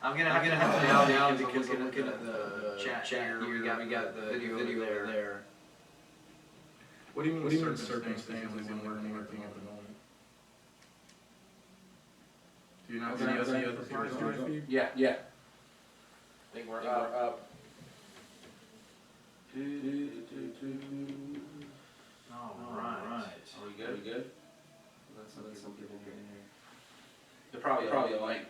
I'm gonna have to down because looking at the chat here, we got the video there. What do you mean circumstances when we're working at the moment? Do you not see us the other feed? Yeah. I think we're up. Alright. Are we good? Let's some people get in here. They're probably like.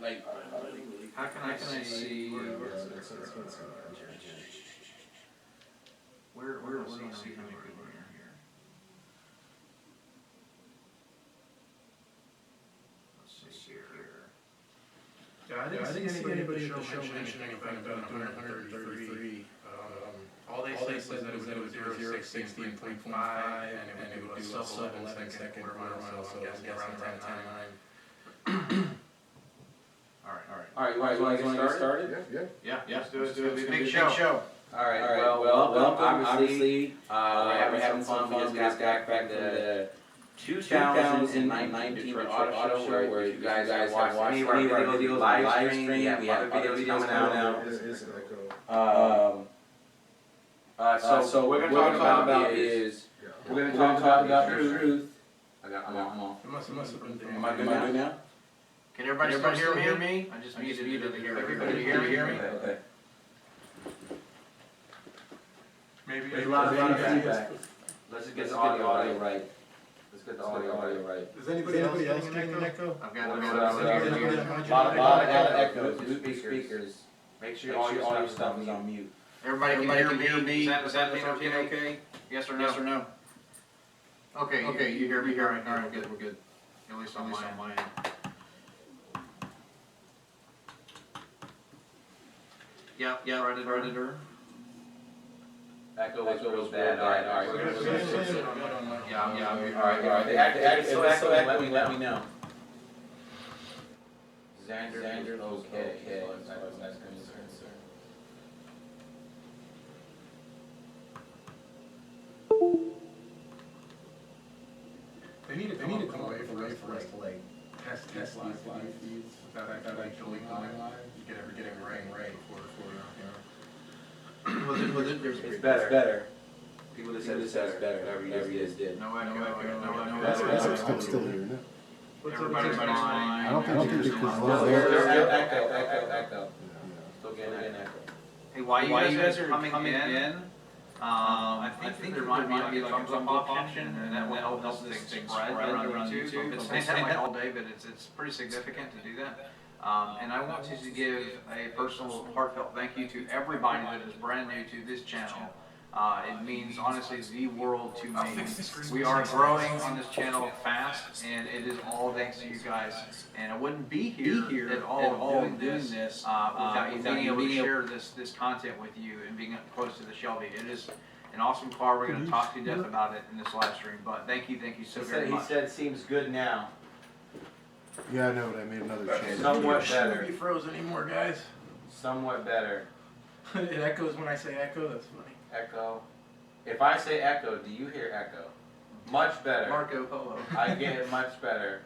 How can I see? Where do I see how many people are here? Let's see here. Yeah, I didn't see anybody at the show mention anything about 133. All they said that it was 0 to 60 in 0.5, and it would do a sub-11 second quarter mile, so I'm guessing around 10:09. Alright, you want to get started? Yeah. Let's do it. Big show. Alright, well, welcome. Obviously, we're having some fun. We just got back from the 2019 Detroit Auto Show where you guys have watched any of our videos live stream. We have other videos coming out. So what we're going to talk about is we're going to talk about the truth. I'm off. Am I good now? Can everybody still hear me? I just muted it to hear everybody. Hear me? Okay. Maybe There's a lot of feedback. Let's just get the audio right. Does anybody else getting an echo? I've got a lot of echoes. Speakers. Make sure all your stuff is on mute. Everybody can hear me. Is that okay? Yes or no? Okay, you hear me. All right, we're good. At least on my end. Yeah, right. Echo was bad. All right. Yeah. All right. If it's still echoing, let me know. Xander, okay. That's concern, sir. They need to come away for us to test these live feeds without actually going live. Getting rain before It's better. People that said it's better. Whatever you guys did. No echo. I'm still here now. Everybody's fine. I don't think it's because Echo. Still getting an echo. Hey, while you guys are coming in, I think there might be a thumbs up option, and that will help things spread around YouTube. I've been saying that all day, but it's pretty significant to do that. And I want to give a personal, heartfelt thank you to everybody that is brand new to this channel. It means, honestly, the world to me. We are growing on this channel fast, and it is all thanks to you guys. And I wouldn't be here at all doing this without you being able to share this content with you and being close to the Shelby. It is an awesome car. We're going to talk to death about it in this live stream. But thank you so very much. He said seems good now. Yeah, I know, but I made another change. Somewhat better. Shouldn't be frozen anymore, guys. Somewhat better. It echoes when I say echo. That's funny. Echo. If I say echo, do you hear echo? Much better. Marco Polo. I get it much better.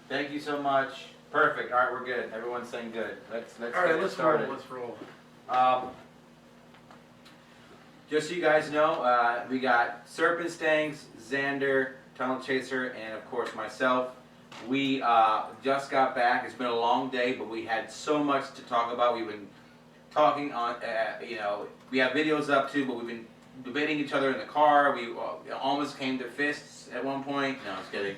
Thank you so much. Perfect. All right, we're good. Everyone's saying good. Let's start. Let's roll. Just so you guys know, we got Serpent Stangs, Xander, Tunnel Chaser, and of course myself. We just got back. It's been a long day, but we had so much to talk about. We've been talking on, we have videos up too, but we've been debating each other in the car. We almost came to fists at one point. No, I was kidding.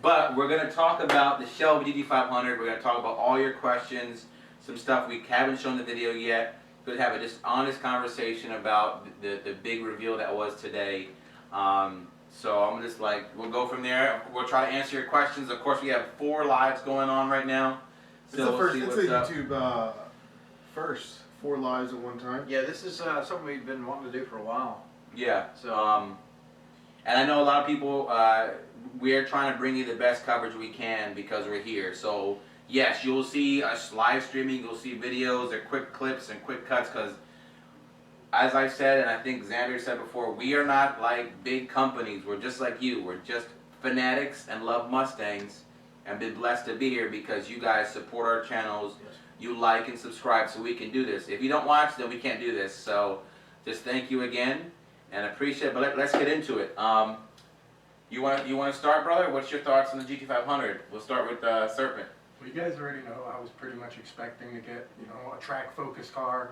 But we're going to talk about the Shelby GT500. We're going to talk about all your questions, some stuff we haven't shown the video yet. We're going to have a just honest conversation about the big reveal that was today. So I'm just we'll go from there. We'll try to answer your questions. Of course, we have 4 lives going on right now. So It's a YouTube first 4 lives at one time. Yeah, this is something we've been wanting to do for a while. Yeah. So, and I know a lot of people, we're trying to bring you the best coverage we can because we're here. So yes, you'll see us live streaming. You'll see videos or quick clips and quick cuts because, as I said, and I think Xander said before, we are not like big companies. We're just like you. We're just fanatics and love Mustangs. and been blessed to be here because you guys support our channels. You like and subscribe so we can do this. If you don't watch, then we can't do this. So just thank you again and appreciate it. But let's get into it. You want to start, brother? What's your thoughts on the GT500? We'll start with Serpent. Well, you guys already know I was pretty much expecting to get, you know, a track-focused car.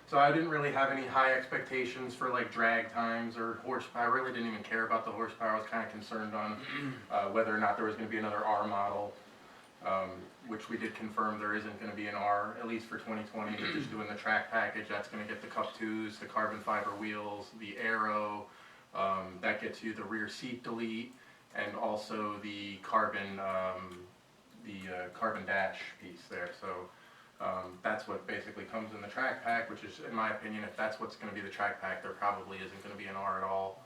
So I didn't really have any high expectations for like drag times or horsepower. I really didn't even care about the horsepower. I was kind of concerned on whether or not there was going to be another R model, which we did confirm there isn't going to be an R, at least for 2020. They're just doing the track package. That's going to get the Cup 2s, the carbon fiber wheels, the aero. That gets you the rear seat delete, and also the carbon dash piece there. So. That's what basically comes in the track pack, which is, in my opinion, if that's what's going to be the track pack, there probably isn't going to be an R at all.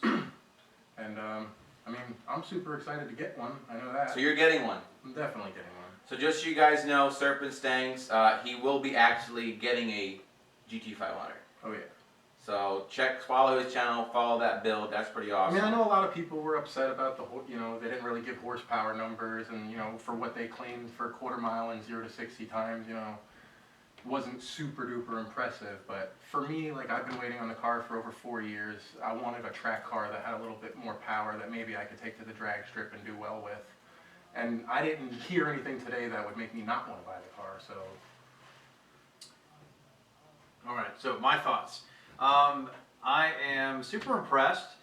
And, I mean, I'm super excited to get one, I know that. So you're getting one? I'm definitely getting one. So just so you guys know, Serpent Stangs, he will be actually getting a GT500. Oh yeah. So follow his channel, follow that build. That's pretty awesome. I mean, I know a lot of people were upset about they didn't really give horsepower numbers, and, for what they claimed for a quarter mile and 0 to 60 times, wasn't super duper impressive. But for me, like, I've been waiting on the car for over 4 years. I wanted a track car that had a little bit more power that maybe I could take to the drag strip and do well with. And I didn't hear anything today that would make me not want to buy the car, so. All right, so my thoughts. I am super impressed,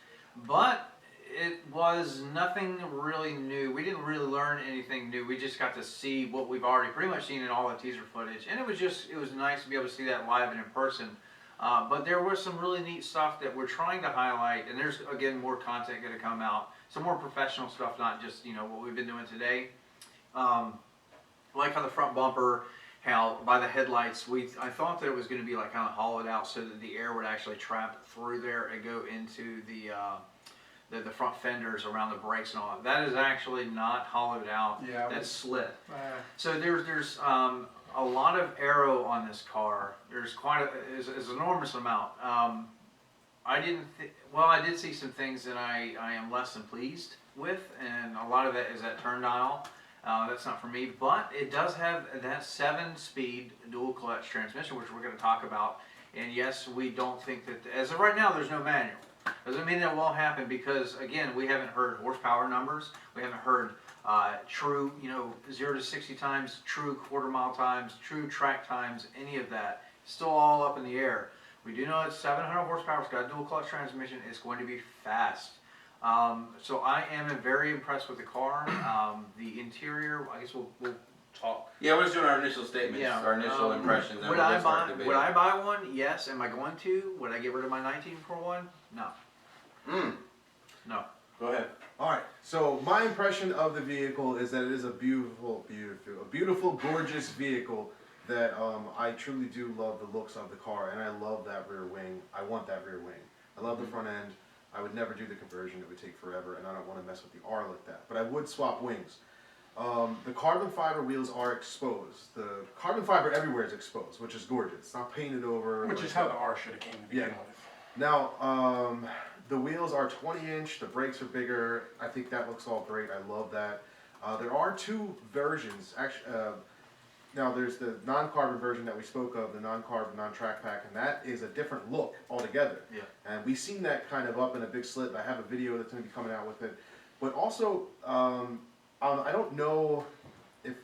but it was nothing really new. We didn't really learn anything new. We just got to see what we've already pretty much seen in all the teaser footage, and it was nice to be able to see that live and in person. But there was some really neat stuff that we're trying to highlight, and there's, again, more content going to come out. Some more professional stuff, not just, what we've been doing today. Like how the front bumper, how by the headlights, I thought that it was going to be like kind of hollowed out so that the air would actually trap through there and go into the front fenders around the brakes and all that. That is actually not hollowed out. Yeah, that's slit. So there's a lot of aero on this car. There's is an enormous amount. I did see some things that I am less than pleased with, and a lot of that is that turn dial. That's not for me, but it does have that 7-speed dual clutch transmission, which we're going to talk about. And yes, we don't think that, as of right now, there's no manual. Doesn't mean that won't happen because, again, we haven't heard horsepower numbers. We haven't heard true, 0 to 60 times, true quarter mile times, true track times, any of that. Still all up in the air. We do know it's 700 horsepower. It's got a dual clutch transmission. It's going to be fast. So I am very impressed with the car. The interior, I guess we'll talk. Yeah, we're just doing our initial statements, our initial impressions. Would I buy one? Yes. Am I going to? Would I get rid of my 19 for one? No. No. Go ahead. All right. So my impression of the vehicle is that it is a beautiful, gorgeous vehicle. That I truly do love the looks of the car, and I love that rear wing. I want that rear wing. I love the front end. I would never do the conversion. It would take forever, and I don't want to mess with the R like that. But I would swap wings. The carbon fiber wheels are exposed. The carbon fiber everywhere is exposed, which is gorgeous. It's not painted over. Which is how the R should have came to begin with. Now, the wheels are 20-inch. The brakes are bigger. I think that looks all great. I love that. There are 2 versions. Actually, now there's the non-carbon version that we spoke of, the non-carbon, non-track pack, and that is a different look altogether. Yeah. And we've seen that kind of up in a big slit. I have a video that's going to be coming out with it. But also, I don't know if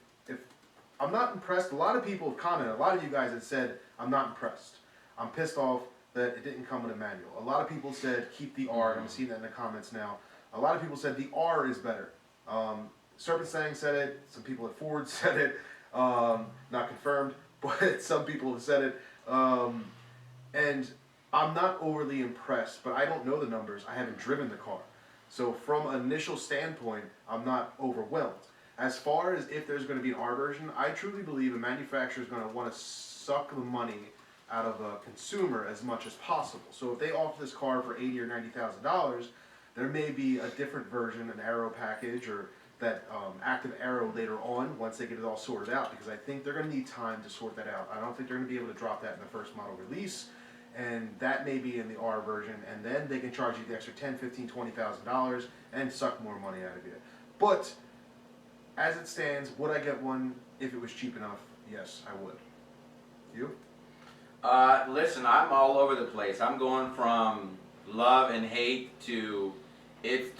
I'm not impressed. A lot of people have commented. A lot of you guys have said, I'm not impressed. I'm pissed off that it didn't come with a manual. A lot of people said, keep the R. I'm seeing that in the comments now. A lot of people said the R is better. Serpent Sang said it. Some people at Ford said it. Not confirmed, but some people have said it. And I'm not overly impressed, but I don't know the numbers. I haven't driven the car. So from an initial standpoint, I'm not overwhelmed. As far as if there's going to be an R version, I truly believe a manufacturer is going to want to suck the money out of a consumer as much as possible. So if they offer this car for $80,000 or $90,000, there may be a different version, an aero package, or that active aero later on once they get it all sorted out, because I think they're going to need time to sort that out. I don't think they're going to be able to drop that in the first model release, and that may be in the R version, and then they can charge you the extra $10,000, $15,000, $20,000 and suck more money out of you. But as it stands, would I get one if it was cheap enough? Yes, I would. You? Listen, I'm all over the place. I'm going from love and hate to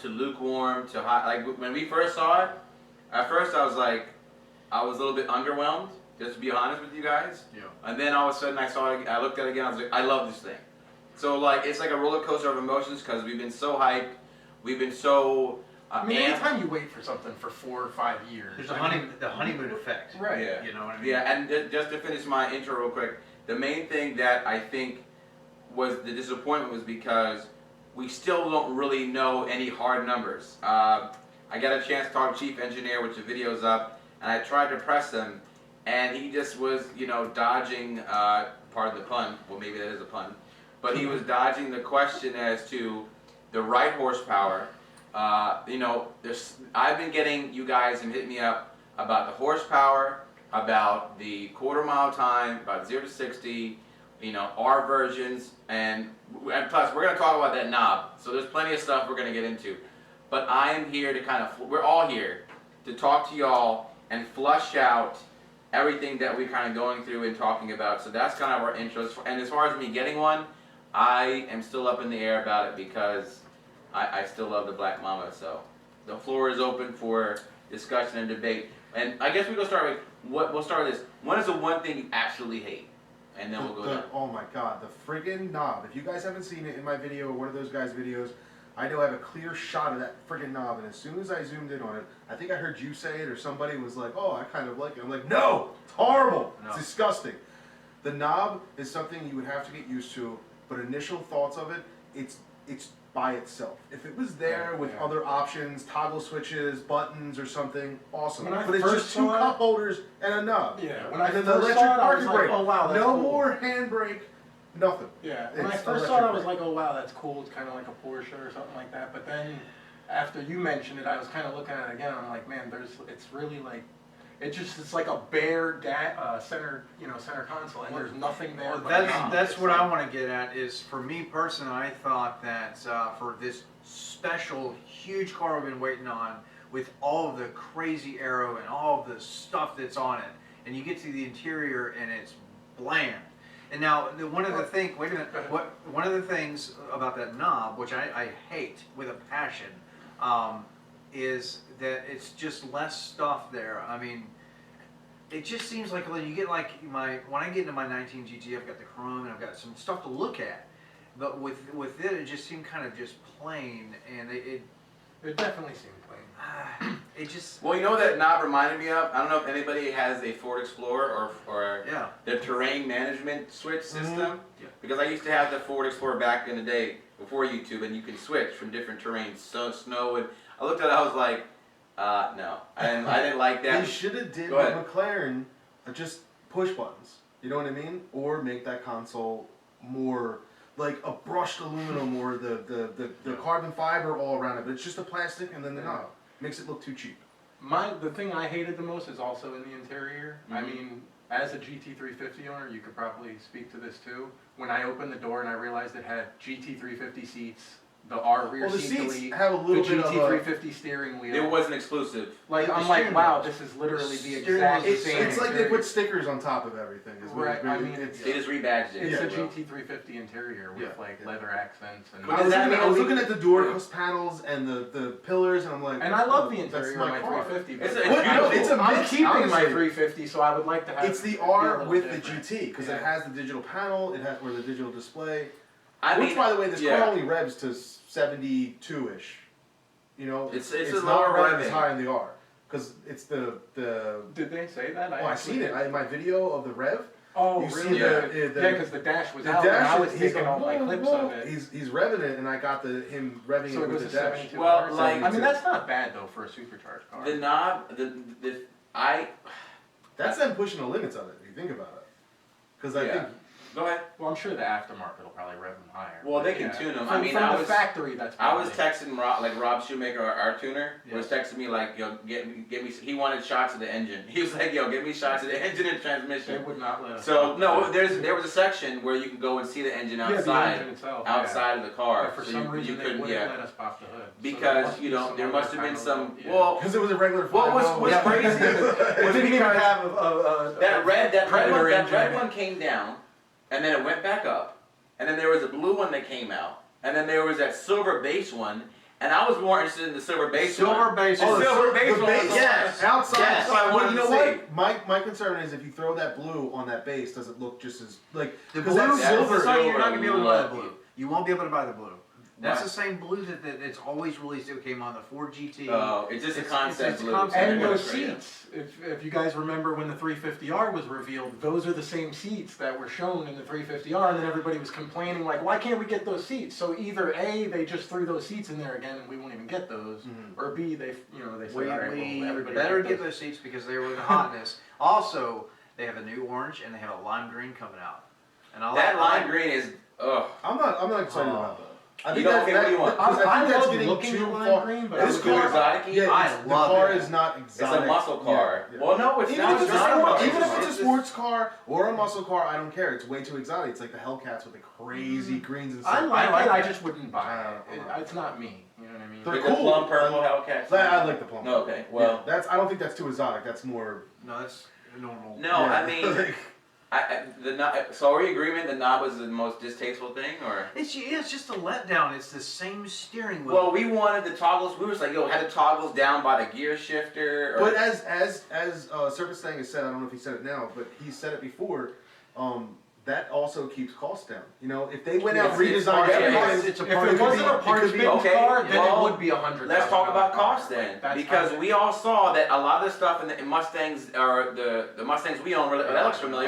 lukewarm to hot. Like when we first saw it, at first I was like, I was a little bit underwhelmed, just to be honest with you guys. Yeah. And then all of a sudden I saw it, I looked at it again, I was like, I love this thing. So like, it's like a roller coaster of emotions because we've been so hyped, we've been so I mean, anytime you wait for something for 4 or 5 years, There's the honeymoon effect. right? Yeah. You know what I mean? Yeah, and just to finish my intro real quick, the main thing that I think was the disappointment was because we still don't really know any hard numbers. I got a chance to talk to Chief Engineer, which the video's up, and I tried to press him, and he just was, you know, dodging, pardon the pun, well maybe that is a pun, but he was dodging the question as to the right horsepower. You know, I've been getting you guys and hit me up about the horsepower, about the quarter-mile time, about 0 to 60, you know, our versions, and plus we're going to talk about that knob. So there's plenty of stuff we're going to get into. But I am here to kind of, we're all here to talk to y'all and flush out everything that we're kind of going through and talking about. So that's kind of our interest. And as far as me getting one, I am still up in the air about it because I still love the Black Mama. So the floor is open for discussion and debate. And I guess we'll start with this. What is the one thing you actually hate? And then we'll go down. Oh my god, the friggin' knob. If you guys haven't seen it in my video or one of those guys' videos, I know I have a clear shot of that friggin' knob, and as soon as I zoomed in on it, I think I heard you say it or somebody was like, oh, I kind of like it. I'm like, no, it's horrible. No. It's disgusting. The knob is something you would have to get used to, but initial thoughts of it, it's by itself. If it was there with other options, toggle switches, buttons or something, awesome. When I But it's first just two saw it- cup holders and a knob. Yeah, when I And then the first electric saw it, I was parking like, brake. oh wow, that's No cool. more handbrake, nothing. Yeah, when I It's first saw it, I was electric like, oh wow, that's cool. It's kind of like a Porsche or something like that. But then after you mentioned it, I was kind of looking at it again. I'm like, man, it's really like, it's like a bare center console, and there's nothing there. Well, but a knob. that's It's what like, I want to get at is, for me personally, I thought that for this special huge car we've been waiting on, with all of the crazy aero and all of the stuff that's on it, and you get to the interior and it's bland. And now one of the things, wait a minute, one of the things about that knob, which I hate with a passion, is that it's just less stuff there. I mean, it just seems like when you get like when I get into my 19 GT, I've got the chrome and I've got some stuff to look at. But with it just seemed kind of just plain, and it definitely seemed plain. it just. Well, you know what that knob reminded me of? I don't know if anybody has a Ford Explorer or Yeah. the terrain management switch system. Yeah. Because I used to have the Ford Explorer back in the day before YouTube, and you can switch from different terrains, so snow. And I looked at it, I was like, no, I didn't like that. They should have did Go with ahead. McLaren, just push buttons. You know what I mean? Or make that console more like a brushed aluminum or the carbon fiber all around it. But it's just the plastic and then the knob. Makes it look too cheap. The thing I hated the most is also in the interior. I mean, as a GT350 owner, you could probably speak to this too. When I opened the door and I realized it had GT350 seats, the rear Well, the seat seats delete, have a the little bit of a. GT350 steering wheel. It wasn't exclusive. Like, The I'm like, steering wow, wheel. this is literally the Steering exact wheel. same. It's like they interior. put stickers on top of everything. Is what Right, I mean, They just rebadged it. It's a Yeah. GT350 interior with Yeah, like yeah. leather accents and. But I was, does that looking, mean I was we- looking at the door panels and the pillars, and I'm like, And I love the oh, interior that's of my car. 350. It's but a- What? No, it's a I'm mix, keeping my honestly. 350, so I would like to have. It's the it be a R little with the different. GT because it Yeah. has the digital panel, it has or the digital display. I Which, mean, by the way, this yeah. car only revs to 72-ish. You know, It's a not lower revving as revving. high in the R because it's the. Did they say that? Oh, I seen it. In my video of the rev. Oh, you see really? the- Yeah, because the dash was The out, and I dash was is he's taking all my going, clips whoa, of it. He's revving it, and I got him revving So it it with was the a dash. 72 Well, R. like- I mean, that's not bad though for a supercharged car. The knob, That's them pushing the limits of it. If you think about it, because I Yeah. think Go ahead. Well, I'm sure the aftermarket will probably rev them higher. Well, they but can yeah. tune them. From, I mean, from I the was factory. That's. I was probably- texting Rob Shoemaker, our tuner, was texting me like, yo, get me. He wanted shots of the engine. He was like, yo, give me shots of the engine and They transmission. would not let us. So no, there was a section where you can go and see the engine Yeah, the outside, engine itself. outside of the car. But for So some you reason, they couldn't, wouldn't yeah, let us pop the hood. because there must have been some. Well, Because it was a regular. what was 5.0. crazy was It didn't even because have a that red Predator engine. one came down, and then it went back up, and then there was a blue one that came out, and then there was that silver base one, and I was more interested in the silver base one. Silver base. Oh, the silver base the one. base, was- yes. Outside. Yes, I Well, wanted you know to see. what? My concern is if you throw that blue on that base, does it look just as like The 'cause blue, that silver- you're not gonna be able to buy the silver blue. You won't be able to buy the blue. That's Why? the same blue that it's always released. It came on the Ford GT. Oh, it's just a concept it's blue. concept. And Yeah. those seats, if you guys remember when the 350R was revealed, those are the same seats that were shown in the 350R, and then everybody was complaining like, why can't we get those seats? So either A, they just threw those seats in there again and we won't even get those, or B, they said, We, all right, we well, everybody better get get those. those seats because they were the hotness. Also, they have a new orange and they have a lime green coming out. And I That like lime green is ugh. I'm not excited about that. I You don't- okay, what do you want? because I think that's love getting looking too at lime far. green, but This I too would- exotic. Yeah, I the love car it. is not It's exotic. a muscle car. Yeah. Well, no, it's Even not. if it's, not a muscle even if car. it's a sports car or a muscle car, I don't care. It's way too exotic. It's like the Hellcats with the crazy greens and stuff. I like like it, I that. just wouldn't buy it. Uh-huh. It's not me, you know what I mean? They're With cool. the plum purple Hellcats. I like the plum. No, okay, well. Yeah, that's. I don't think that's too exotic. That's more. No, that's normal. No, yeah. I mean, so are we in agreement the knob was the most distasteful thing, or? It's just a letdown. It's the same steering wheel. Well, we wanted the toggles. We were just like, yo, had the toggles down by the gear shifter. Or, But as Serpent Stang has said, I don't know if he said it now, but he said it before. That also keeps costs down. You know, if they went out and It's redesigned part- everything, it's a If part it of wasn't a it parts could be- bin okay, car, then well, it would be $100,000. let's talk about cost then, That's because fine. we all saw that a lot of the stuff in the Mustangs, or the Mustangs we own, that looks familiar.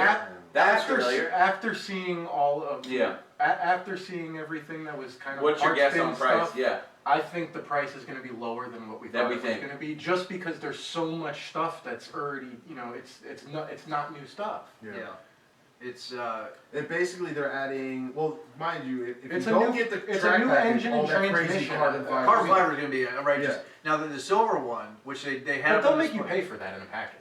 That looks familiar. After seeing all of Yeah. After seeing everything that was kind of What's your parts guess bin on price? stuff, Yeah. I think the price is going to be lower than what we Than thought we it was think. going to be, just because there's so much stuff that's already, it's not new stuff. yeah. It's it basically they're adding. Well, mind you, if It's you a don't new- get the it's a track new package, engine all and that crazy transmission. carbon fiber. carbon fiber is going to be outrageous. Yeah. Now the silver one, which they had. But they'll on make you display- pay for that in a package.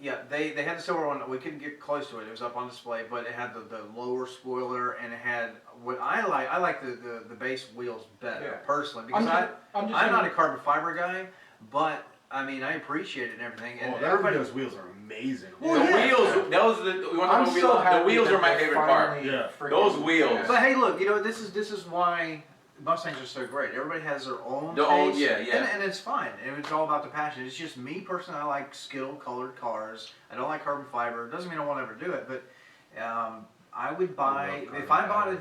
Yeah, they had the silver one. We couldn't get close to it. It was up on display, but it had the lower spoiler, and it had what I like. I like the base wheels better Yeah. personally because I'm not a carbon fiber guy, but I mean I appreciate it and everything. And Oh, everybody, those wheels are amazing. Well, The yeah. wheels, those are the, we want to I'm talk so about happy the wheels that are my they're favorite part. finally Yeah. freaking- Those wheels. Yeah. but hey, look, this is why Mustangs are so great. Everybody has their own Their taste, own- yeah. and it's fine. And it's all about the passion. It's just me personally. I like skill colored cars. I don't like carbon fiber. It doesn't mean I won't ever do it, but I would buy if I bought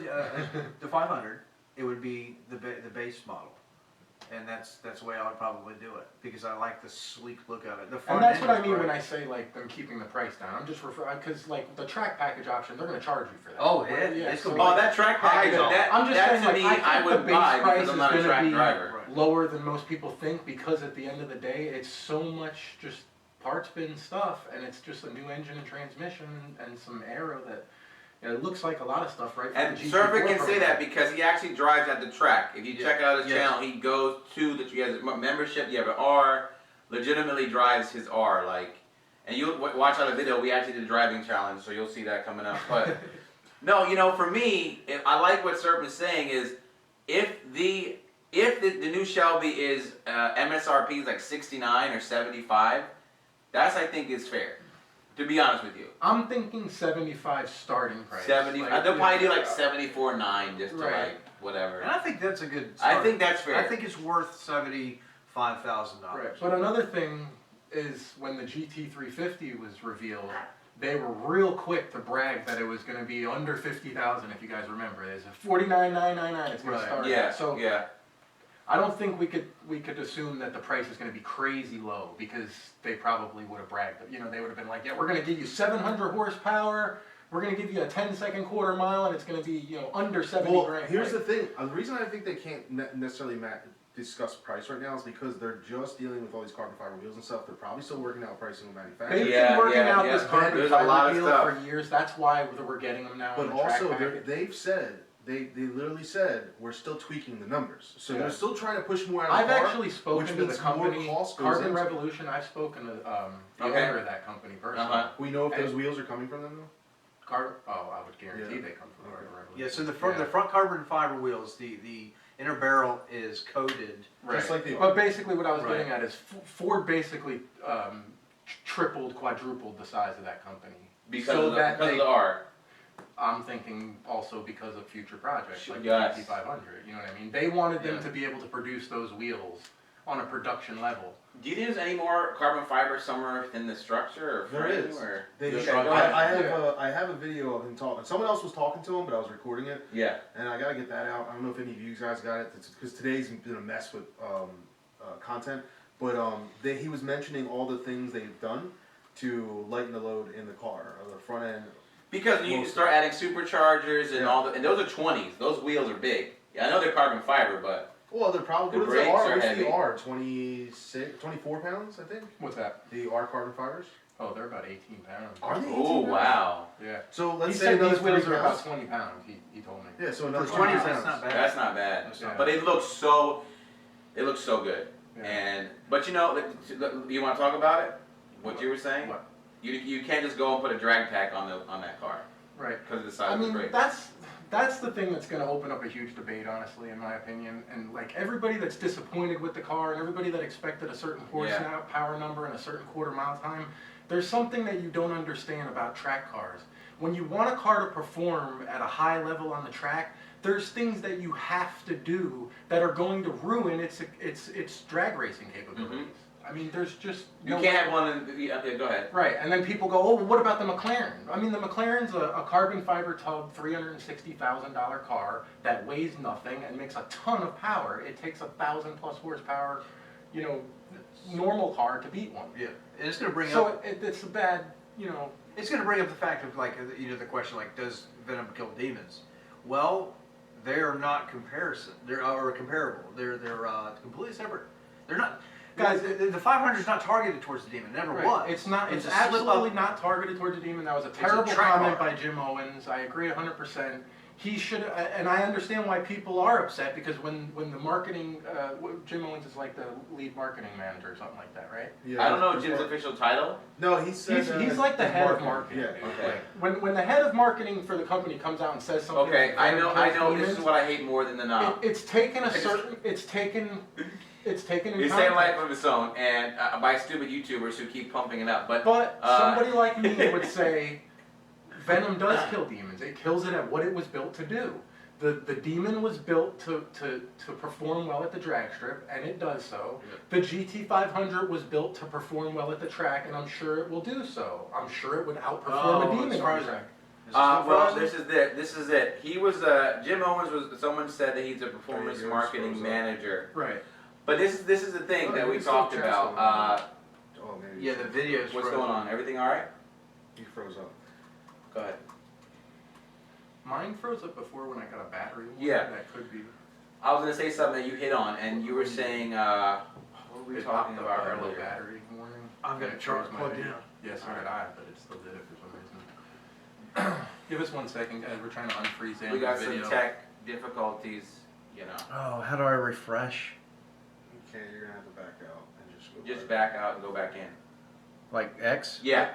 the 500, it would be the base model. And that's the way I would probably do it because I like the sleek look of it. The front And that's end what I is mean great. when I say like them keeping the price down. I'm just referring because like the track package option, they're going to charge you for that. Oh, yeah, it's gonna be- Oh, that track package, High that, I'm just that saying, to like, me, I think I the would base buy price because I'm is not a gonna track be- driver. Right. Lower than most people think because at the end of the day, it's so much just parts bin stuff, and it's just a new engine and transmission and some aero that it looks like a lot of stuff, right? And from the Surfer GT4 can say program. that because he actually drives at the track. If you check out his Yes. channel, he goes to he has a membership, you have an R, legitimately drives his R, like, and you'll watch out a video, we actually did a driving challenge, so you'll see that coming up, but, no, for me, I like what Serp is saying is, if the new Shelby is, MSRP is like 69 or 75, that's, I think, is fair, to be honest with you. I'm thinking 75 starting price. 70, Like, they'll probably do like 74.9 just to Right. like, whatever. And I think that's a good. I start. think that's fair. I think it's worth $75,000. Right. But another thing is when the GT350 was revealed, they were real quick to brag that it was going to be under 50,000. If you guys remember, there's a 49,999. It's going Right. to start. Yeah, So yeah. I don't think we could assume that the price is going to be crazy low because they probably would have bragged. You know, they would have been like, yeah, we're going to give you 700 horsepower. We're going to give you a 10-second quarter mile, and it's going to be under 70 Well, grand. here's the thing. The reason I think they can't necessarily discuss price right now is because they're just dealing with all these carbon fiber wheels and stuff. They're probably still working out pricing with manufacturers. They've Yeah, been working yeah, out yeah. this carbon There's a lot fiber of deal stuff. for years. That's why we're getting them now. But in the track also, package. they've said, they literally said, we're still tweaking the numbers. So Yeah. they're still trying to push more out of I've the car, actually spoken which to the means more company, cost goes Carbon into it. Revolution. I've spoken to the Okay. owner of that company personally. We know if those wheels are coming from them though? I would guarantee Yeah. they come from Carbon Revolution. Yeah, so the front carbon fiber wheels, the inner barrel is coated. Right. Just like the But basically what I was Right. getting at is Ford basically tripled, quadrupled the size of that company. Because So of the, that because of they- the R. I'm thinking also because of future projects like Yes. the GT500, you know what I mean? They wanted them Yeah. to be able to produce those wheels on a production level. Do you think there's any more carbon fiber somewhere in the structure or There frame is. or? They, Okay, I, go ahead. I have a video of him talking. Someone else was talking to him, but I was recording it, Yeah. and I gotta get that out. I don't know if any of you guys got it, because today's been a mess with content. But he was mentioning all the things they've done to lighten the load in the car, the front end. Because you start adding superchargers and all the, and those are 20s. Those wheels are big. Yeah, I know they're carbon fiber, but Well, they're probably The what is the brakes R? are What's heavy. the R? 24 pounds, I think. What's that? The R carbon fibers. Oh, they're about 18 pounds. Are they? 18 oh pounds? wow, Yeah. So let's He say said another these wheels 3 are about pounds. 20 pounds, he told me. Yeah, so another For 20 20s, pounds. that's not bad. that's not bad. That's not But it looks so good. Yeah. And but you know, you want to talk about it? What you were saying? What? You can't just go and put a drag pack on that car Right. because of the size I of the mean, brake. that's the thing that's going to open up a huge debate, honestly, in my opinion. And like everybody that's disappointed with the car and everybody that expected a certain horsepower number and a certain quarter-mile time, there's something that you don't understand about track cars. When you want a car to perform at a high level on the track, there's things that you have to do that are going to ruin its drag racing capabilities. I mean, there's just You can't have one. Okay, go ahead. Right, and then people go, oh, well, what about the McLaren? I mean, the McLaren's a carbon fiber tub, $360,000 car that weighs nothing and makes a ton of power. It takes 1,000 plus horsepower, you know, normal car to beat one. Yeah, and it's going to bring So up. it's a bad, you know. It's going to bring up the fact of like the question like, does Venom kill demons? Well, they are not comparison. They're comparable. They're completely separate. They're not. Guys, the 500 is not targeted towards the demon. It never Right. was. It's not. It's a slip absolutely up. not targeted towards the demon. That was a a terrible track comment car. by Jim Owens. I agree 100%. He should, and I understand why people are upset because when the marketing, Jim Owens is like the lead marketing manager or something like that, right? Yeah, I don't know there's Jim's more- official title. No, he said He's like the head of marketing. Yeah. Okay. When the head of marketing for the company comes out and says something, Okay, like I Venom know. kills This is demons, what I hate more than the knob. it's taken a certain. It's taken in It's saying life context. of its own, and by stupid YouTubers who keep pumping it up. But But somebody like me would say, Venom does kill demons. It kills it at what it was built to do. The demon was built to perform well at the drag strip, and it does so. The GT500 was built to perform well at the track, and I'm sure it will do so. I'm sure it would outperform a demon on the track. well, this is it. He was Jim Owens was. Someone said that he's a performance Yours marketing froze up. manager. Right. But this is the thing Oh, that we maybe still talked chest about. Oh, maybe. Yeah, the videos. What's going on? Everything all right? He froze up. Go ahead. Mine froze up before when I got a battery. Yeah. That could be. I was gonna say something that you hit on, and you were saying what were we It talking popped about up a earlier? battery warning. I've got and a it charge froze my plugged video. in. Yes, so did I, but it still did it for some reason. Give us 1 second, guys. We're trying to unfreeze We got the some video. tech difficulties, you know. Oh, how do I refresh? Okay, you're gonna have to back out and just go. Just back out and go back in. Like X? Yeah.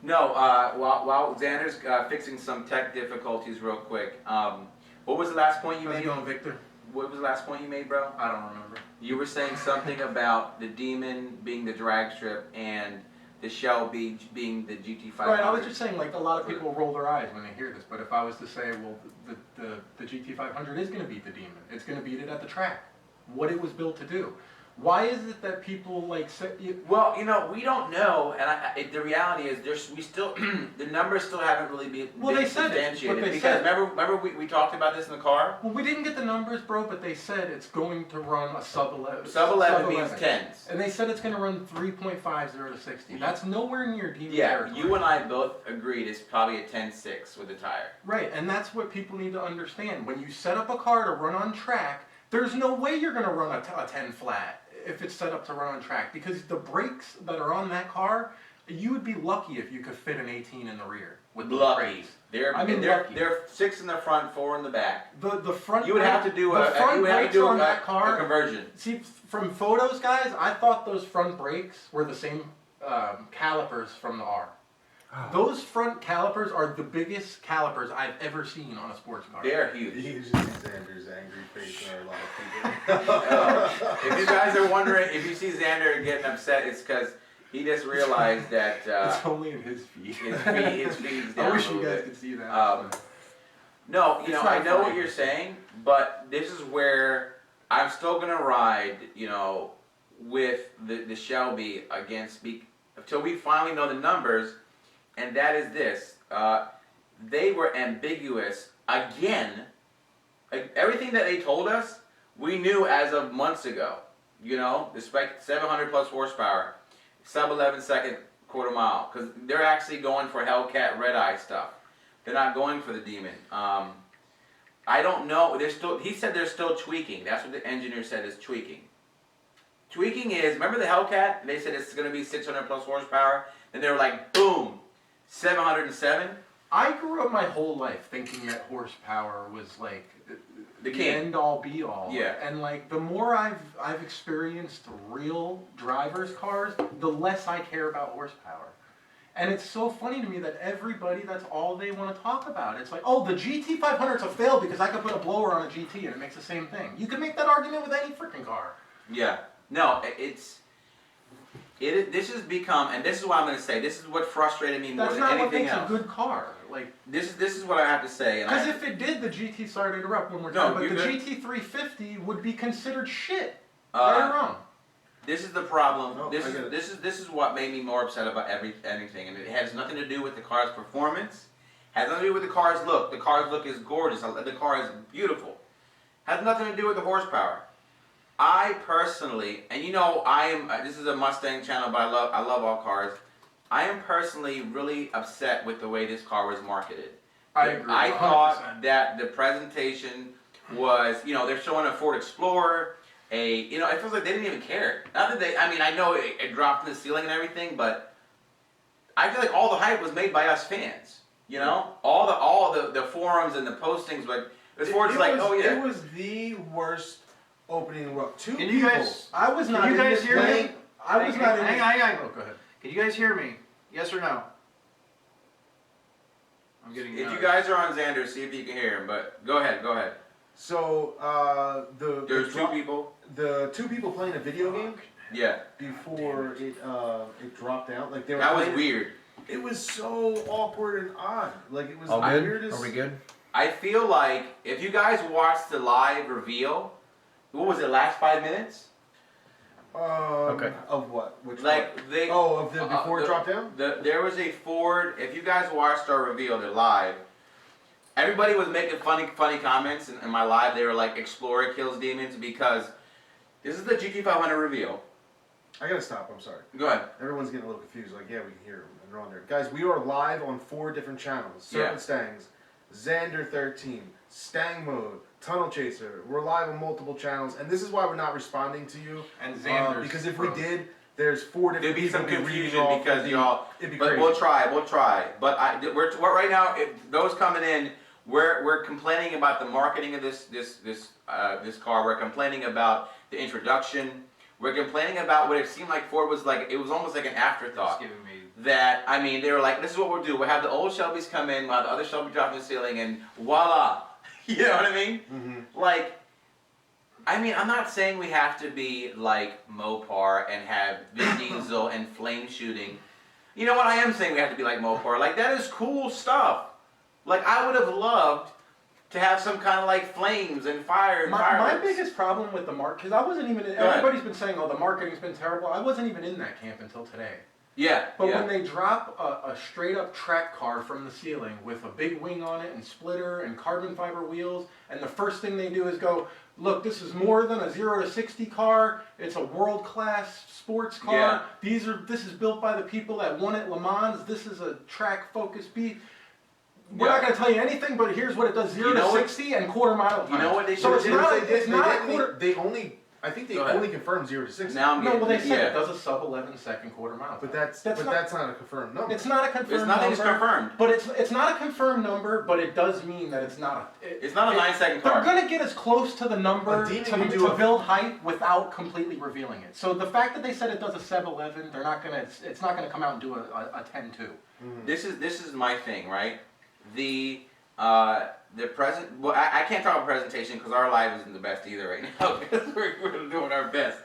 No, while Xander's fixing some tech difficulties real quick, what was the last point you How's it made? going, Victor? What was the last point you made, bro? I don't remember. You were saying something about the Demon being the drag strip and the Shelby being the GT500. Right, I was just saying, like, a lot of people roll their eyes when they hear this, but if I was to say, well, the GT500 is going to beat the Demon. It's going to beat it at the track. What it was built to do. Why is it that people, like, say... Well, you know, we don't know, and the reality is we still, the numbers still haven't really been Well, they said it, substantiated. but they because said- remember we talked about this in the car? Well, we didn't get the numbers, bro, but they said it's going to run a sub-11. Sub-11 means tens. And they said it's going to run 3.50 to 60. That's nowhere near Demon Yeah, territory. you and I both agreed it's probably a 10.6 with the tire. Right, and that's what people need to understand. When you set up a car to run on track, there's no way you're going to run a 10 flat if it's set up to run on track, because the brakes that are on that car, you would be lucky if you could fit an 18 in the rear with the Lucky. brakes. They're lucky. 6 in the front, 4 in the back. The front. You would have to do the front brakes on a that car. conversion. See, from photos, guys, I thought those front brakes were the same calipers from the R. Oh. Those front calipers are the biggest calipers I've ever seen on a sports car. They're huge. You should see Xander's angry face in a lot of people. If you guys are wondering, if you see Xander getting upset, it's because he just realized that It's only in his feet. his feet's down I wish a you little guys bit. could see that. No, It's I not know what funny. you're saying, but this is where I'm still gonna ride, with the Shelby until we finally know the numbers, and that is this. They were ambiguous again. Like, everything that they told us, we knew as of months ago. Despite 700 plus horsepower, sub 11 second quarter mile, because they're actually going for Hellcat Red Eye stuff. They're not going for the Demon. I don't know. He said they're still tweaking. That's what the engineer said is tweaking. Tweaking is, remember the Hellcat? They said it's going to be 600 plus horsepower. And they were like, boom, 707. I grew up my whole life thinking that horsepower was like The the king. end all be all. Yeah. And like the more I've experienced real drivers' cars, the less I care about horsepower. And it's so funny to me that everybody, that's all they want to talk about. It's like, oh, the GT500's a fail because I could put a blower on a GT and it makes the same thing. You can make that argument with any freaking car. Yeah. No, this has become, and this is what I'm going to say, this is what frustrated me more That's than not what anything makes else. a good car. Like, This is what I have to say. because if it did, the GT, sorry to interrupt one more time, but you're the good. GT350 would be considered shit. Right or wrong? This is the problem. No, this I get it. is what made me more upset about anything, and it has nothing to do with the car's performance. Has nothing to do with the car's look. The car's look is gorgeous. The car is beautiful. Has nothing to do with the horsepower. I personally, and this is a Mustang channel, but I love all cars. I am personally really upset with the way this car was marketed. I agree. I 100%. thought that the presentation was, they're showing a Ford Explorer. It feels like they didn't even care. Not that I know it dropped in the ceiling and everything, but I feel like all the hype was made by us fans. All the forums and the postings, like Ford's like, oh yeah. It was the worst opening rope. Two Can people. you guys? I was not. Can you in guys this hear plane. me? I was not. in Hang this- on, hang on. Oh, go ahead. Can you guys hear me? Yes or no? I'm getting. If you no's. guys are on Xander, see if you can hear him. But go ahead. So There's two people. the two people playing a video game Yeah, before it dropped out. Like they were. that was playing- weird. It was so awkward and odd. Like it was All the good? weirdest. Are we good? I feel like if you guys watched the live reveal, what was it? Last 5 minutes? Okay. Of what? Which Like one? they. Oh, of the before it dropped down. There was a Ford. If you guys watched our reveal, the live, everybody was making funny comments in my live. They were like, "Explorer kills demons," because this is the GT500 reveal. I gotta stop. I'm sorry. Go ahead. Everyone's getting a little confused. Like, yeah, we can hear them and they're on there. Guys, we are live on 4 different channels. Serpent Yeah. Stangs, Xander 13, Stang Mode, Tunnel Chaser. We're live on multiple channels, and this is why we're not responding to you. And Xander's because if we frozen. did, there's 4 different. There'd be some people reading confusion off because the- y'all. It'd be But crazy. we'll try. But we're right now. Those coming in, we're complaining about the marketing of this car. We're complaining about the introduction. We're complaining about what it seemed like Ford was like. It was almost like an It's afterthought. giving me. They were like, this is what we'll do. We'll have the old Shelbys come in, we'll have the other Shelby drop in the ceiling, and voila. You know what I mean? Mm-hmm. I'm not saying we have to be like Mopar and have Vin Diesel and flame shooting. You know what? I am saying we have to be like Mopar. Like, that is cool stuff. Like, I would have loved to have some kind of like flames and fire and My fireworks. biggest problem with the market, because I wasn't even. ahead. Everybody's been saying, "Oh, the marketing's been terrible." I wasn't even in that camp until today. Yeah, But yeah. when they drop a straight up track car from the ceiling with a big wing on it and splitter and carbon fiber wheels, and the first thing they do is go, look, this is more than a 0 to 60 car. It's a world class sports car. Yeah. This is built by the people that won at Le Mans. This is a track focused beat. we're not going to tell you anything, but here's what it does: 0 to 60 and quarter mile time. You know what they So it's should do? not. It's not a quarter. They only. I think they Go ahead. only confirmed 0 to 60. Now I'm No, getting, well they said yeah. it does a sub 11-second quarter mile time. But that's not a confirmed number. It's not a confirmed It's nothing number. is confirmed. But it's not a confirmed number, but it does mean that it's not a. It's not a 9-second They're car. gonna get as close to the number A demon to, can do to a- build height without completely revealing it. So the fact that they said it does a 7-11, they're not gonna. It's not gonna come out and do a 10-2. This is my thing, right? The present. Well, I can't talk about presentation because our live isn't the best either right now because we're doing our best.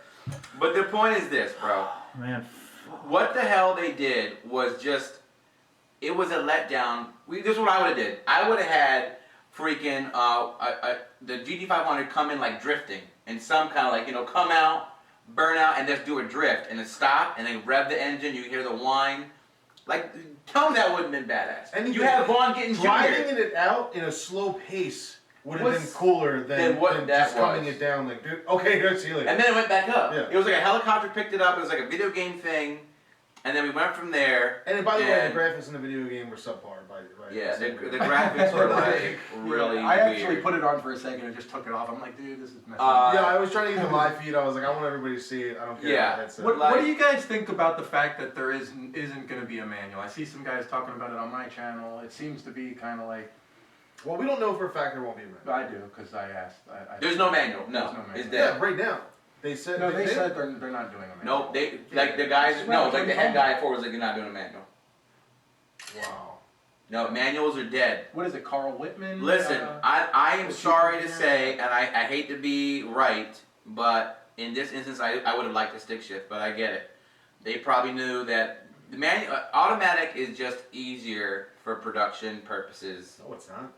But the point is this, bro. Man, What the hell they did was just. It was a letdown. This is what I would have did. I would have had freaking the GT500 come in like drifting and some kind of like come out, burn out, and just do a drift and then stop and then rev the engine. You hear the whine. Like, tell me that wouldn't have been badass. And you have Vaughn getting driving junior. it out in a slow pace would have been Was- cooler than what that just coming was. it down like, dude, okay, good, see you later. And then it went back up. Yeah. It was like a helicopter picked it up. It was like a video game thing. And then we went from there. And by the way, and- the graphics in the video game were subpar. Yeah, the graphics were like really I actually weird. put it on for a second and just took it off. I'm like, dude, this is messy. Yeah, I was trying to get the live feed. I was like, I want everybody to see it. I don't care Yeah. about the headset. What do you guys think about the fact that there isn't going to be a manual? I see some guys talking about it on my channel. It seems to be kind of like, Well, we don't know for a fact there won't be a manual. I do, because I asked. There's no manual. No, There's no manual. it's Yeah, dead. right now. They said. No, they did? said they're not doing a manual. Nope. They like the guys. No, like the head guy for was like you're not doing a manual. Wow. No, manuals are dead. What is it, Carl Whitman? Listen, I am the chief sorry to engineer? say, and I hate to be right, but in this instance, I would have liked a stick shift, but I get it. They probably knew that the automatic is just easier for production purposes. No, it's not.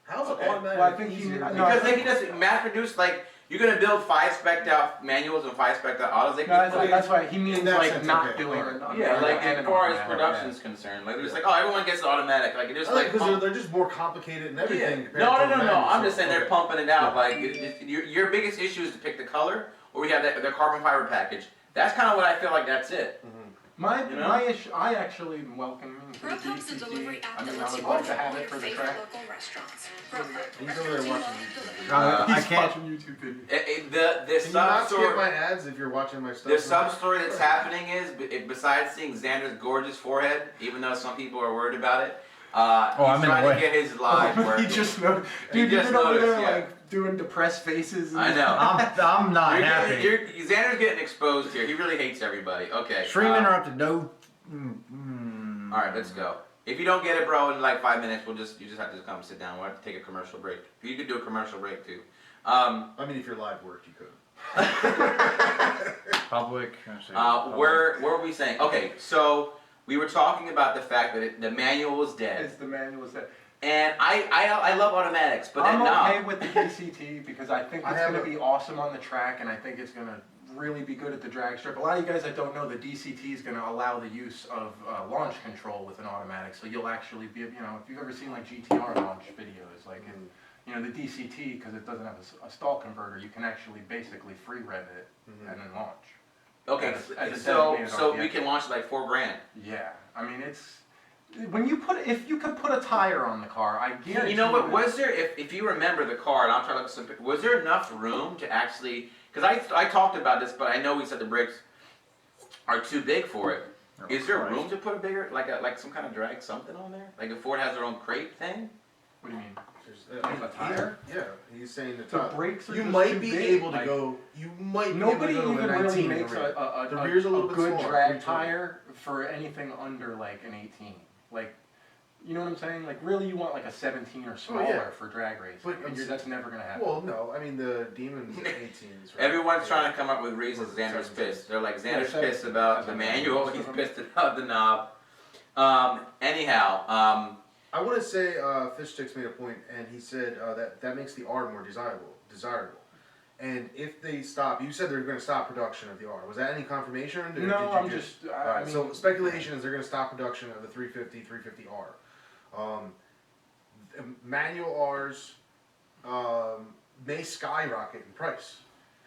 How's Okay. it automatic? Well, I think easier? no, Because they can just mass produce, like, you're going to build 5 spec'd out manuals and 5 spec'd out autos. They No, can that's why he means In that like sense, not okay, doing alright. it. yeah, like as far as Yeah. production is concerned, like it's like, oh, everyone gets the automatic, like it just I like like because pump- they're just more complicated and everything. Yeah. compared No, to no, no, the no. manual, I'm so, just saying they're okay. pumping it out. Yeah. Like your biggest issue is to pick the color, or we have the carbon fiber package. That's kind of what I feel like. That's it. You know? My issue, I actually am welcoming to the Grubhub's a delivery DCT. app I that mean, I lets would you like order to have all it your for the favorite track. local restaurants. He's over there watching YouTube. I He's can't. watching YouTube videos. The Can you not sub skip story. my ads if you're watching my stuff? The sub story that's happening is, besides seeing Xander's gorgeous forehead, even though some people are worried about it, I'm he's in the trying way. to get his live He working. just noticed. He Dude, you've just been over there noticed, yeah. like doing depressed faces. And I know. I'm not happy. Xander's getting exposed here. He really hates everybody. Okay. Stream interrupted. No. All right, let's go. If you don't get it, bro, in like 5 minutes, you just have to come sit down. We'll have to take a commercial break. You could do a commercial break too. I mean, if your live worked, you could. Public. Let's see. Where were we saying? Okay, so we were talking about the fact that the manual was dead, It's the manual that. and I love automatics, but then I'm okay no. with the DCT because I think I it's have going to a- be awesome on the track, and I think it's going to really be good at the drag strip. A lot of you guys that don't know, the DCT is going to allow the use of launch control with an automatic, so you'll actually be, if you've ever seen like GTR launch videos, like the DCT, because it doesn't have a stall converter, you can actually basically free rev it and then launch. Okay, as a so designated we RPM. can launch like $4,000. Yeah, I mean it's when you if you could put a tire on the car, I guarantee. You know what? Was there, if you remember the car, and I'm trying to look at some, was there enough room to actually? Because I talked about this, but I know we said the brakes are too big for it. Is there room to put a bigger, like some kind of drag something on there? Like if Ford has their own crate thing? What do you mean? There's a tire? Yeah, he's saying the The top. brakes are You just might too be big, able to like- go. You might. Nobody be able to even go to 19 really in the makes rear. a The rear's a little bit good smaller, drag 320. tire for anything under like an 18. Like, you know what I'm saying? Like, really, you want like a 17 or smaller yeah. for drag racing. But and that's never gonna happen. Well, no, I mean the Demon's 18s. Right? Everyone's trying to come up with reasons Xander's pissed. They're like, Xander's pissed about the manual, he's pissed about the knob. Anyhow, I want to say Fish Sticks made a point, and he said that makes the R more desirable. And if they stop, you said they're going to stop production of the R. Was that any confirmation? Or no, did you I'm just. I Alright, mean, so speculation is they're going to stop production of the 350R. Manual R's may skyrocket in price.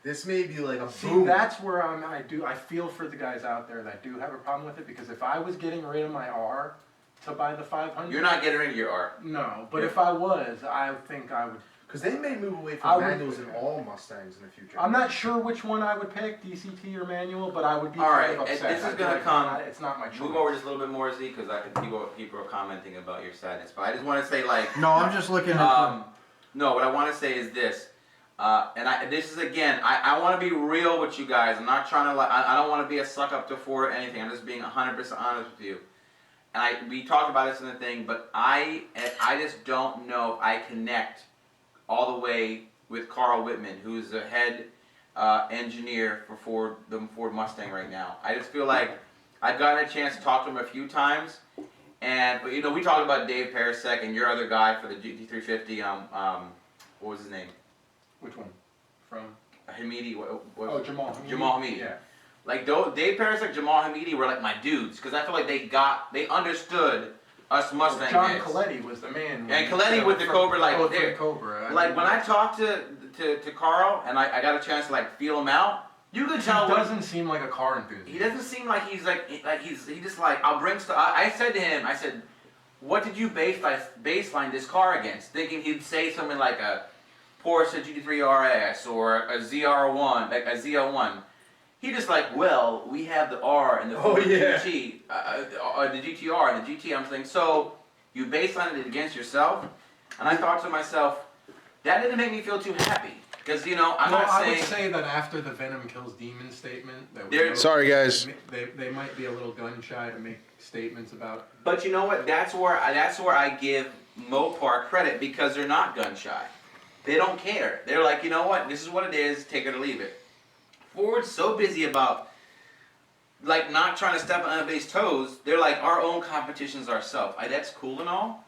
This may be like a see, boom. that's where I feel for the guys out there that do have a problem with it, because if I was getting rid of my R, to buy the 500. You're not getting rid of your R. No, but if I was, I think I would. Because they may move away I from would- manuals in all Mustangs in the future. I'm not sure which one I would pick, DCT or manual, but I would be All kind right, of upset. this is I'd be gonna like, come- It's not my choice. Move over just a little bit more, Z, because people are commenting about your sadness. But I just want to say, like, No, I'm just looking at. no, what I want to say is this, this is again, I want to be real with you guys. I'm not trying to I don't want to be a suck up to Ford or anything. I'm just being 100% honest with you. And we talked about this in the thing, but I just don't know if I connect all the way with Carl Whitman, who's the head engineer for the Ford Mustang right now. I just feel like I've gotten a chance to talk to him a few times, and we talked about Dave Parasek and your other guy for the GT350. What was his name? Which one? From? Hamidi. Oh, Jamal Hamidi. Jamal Hamidi. Yeah. Like Dave Parasek, Jamal Hamidi were like my dudes, because I feel like they understood us Mustang John heads. Coletti was the man. And Coletti with the Cobra, like, from there. Cobra. Like when I talked to Carl and I got a chance to like feel him out, you could tell he doesn't seem like a car enthusiast. he doesn't seem like he just like I'll bring stuff. I said to him, I said, what did you baseline this car against? Thinking he'd say something like a Porsche GT3 RS or a ZR1, like a ZL1. He just like, well, we have the R and the GT, the GTR and the GT. I'm thinking, so you baselined it against yourself? And I thought to myself, that didn't make me feel too happy. Because, I'm not saying... I would say that after the Venom kills Demon statement, that Sorry, guys. They might be a little gun shy to make statements about. But you know what? That's where I give Mopar credit, because they're not gun shy. They don't care. They're like, you know what? This is what it is. Take it or leave it. Ford's so busy about like not trying to step on anybody's toes. They're like, our own competition's ourselves. That's cool and all,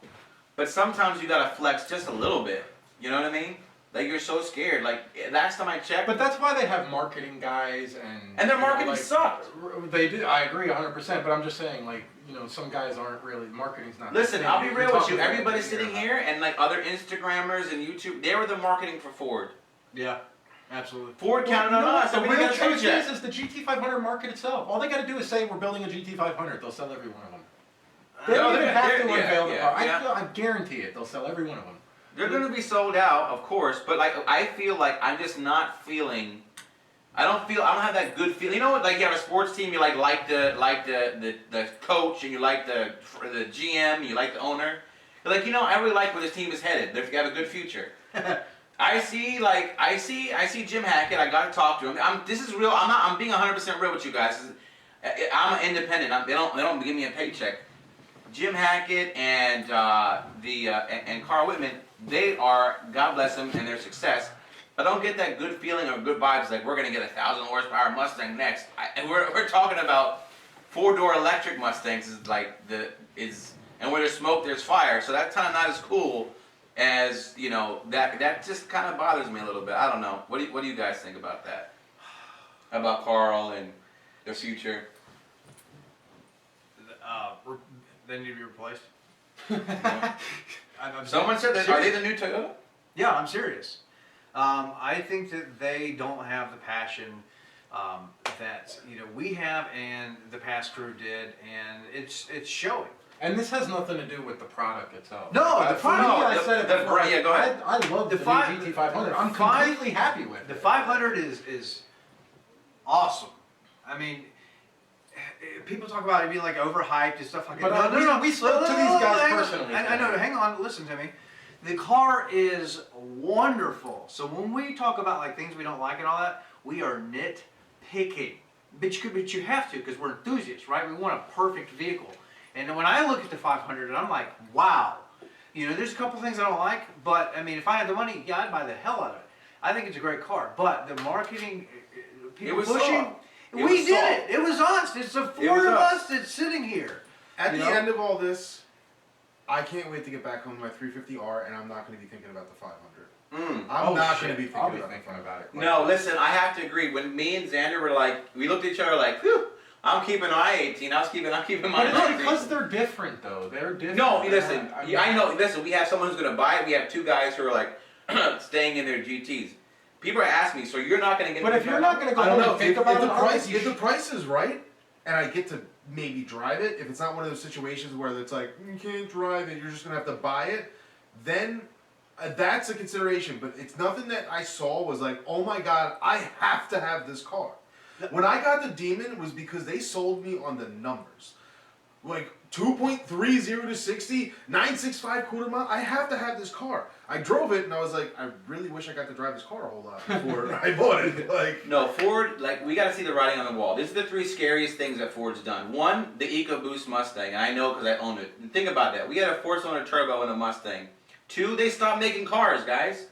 but sometimes you gotta flex just a little bit. You know what I mean? Like you're so scared. Like last time I checked. But that's why they have marketing guys and their marketing sucked. They do. I agree 100%. But I'm just saying, like, some guys aren't really marketing's not. Listen, I'll be real with you. Everybody sitting sitting here and like other Instagrammers and YouTube, they were the marketing for Ford. Yeah, absolutely. Ford counted on us. The And we real got a truth paycheck. is the GT500 market itself. All they got to do is say we're building a GT500. They'll sell every one of them. They don't even have to unveil the car. I guarantee it. They'll sell every one of them. They're going to be sold out, of course, but like I feel like I'm just not feeling. I don't have that good feeling. You know what? Like you have a sports team, you like the coach, and you like the GM, you like the owner. You're like, I really like where this team is headed. They have a good future. I see Jim Hackett. I got to talk to him. This is real. I'm being 100% real with you guys. I'm independent. They don't give me a paycheck. Jim Hackett and and Carl Whitman, they are, God bless them and their success. I don't get that good feeling or good vibes like we're gonna get 1,000 horsepower Mustang next. And we're talking about 4-door electric Mustangs and where there's smoke there's fire. So that's kind of not as cool as that just kind of bothers me a little bit. I don't know. What do you guys think about that? About Carl and the future? They need to be replaced. Someone said that. Are they the new Toyota? Yeah, I'm serious. I think that they don't have the passion that we have and the past crew did, and it's showing. And this has nothing to do with the product itself. No, the For me, product. I said it before. Yeah, go ahead. I love the new GT500. I'm completely happy with it. The 500 is awesome. I mean, people talk about it being like overhyped and stuff like that. But No. we spoke to these guys personally. I know. Hang on. Listen to me. The car is wonderful. So when we talk about like things we don't like and all that, we are nitpicking. But you have to, because we're enthusiasts, right? We want a perfect vehicle. And when I look at the 500, and I'm like, wow. There's a couple things I don't like, but I mean, if I had the money, yeah, I'd buy the hell out of it. I think it's a great car, but the marketing, people pushing. We did it. It was us. It's the Ford of us that's sitting here. At the end of all this, I can't wait to get back home to my 350R, and I'm not going to be thinking about the 500. I'm not going to be I'll thinking be about thinking about it. No, listen, I have to agree. When me and Xander were like, we looked at each other like, whew, I'm keeping I-18. I'm keeping my But it's because they're different, though. They're different. No, listen. I know. Listen, we have someone who's going to buy it. We have two guys who are like staying in their GTs. People are asking me, so you're not going to get. But if you're not going to go I don't home know. and think about it, If the price is right, and I get to maybe drive it, if it's not one of those situations where it's like, you can't drive it, you're just gonna have to buy it, then that's a consideration. But it's nothing that I saw was like, oh my god, I have to have this car. When I got the Demon, it was because they sold me on the numbers. Like 2.30 to 60, 965 quarter mile. I have to have this car. I drove it and I was like, I really wish I got to drive this car a whole lot before I bought it. Like, No, Ford, like, we gotta see the writing on the wall. These are the three scariest things that Ford's done. One, the EcoBoost Mustang, and I know because I owned it. And think about that. We had a 4-cylinder turbo in a Mustang. 2, they stopped making cars, guys.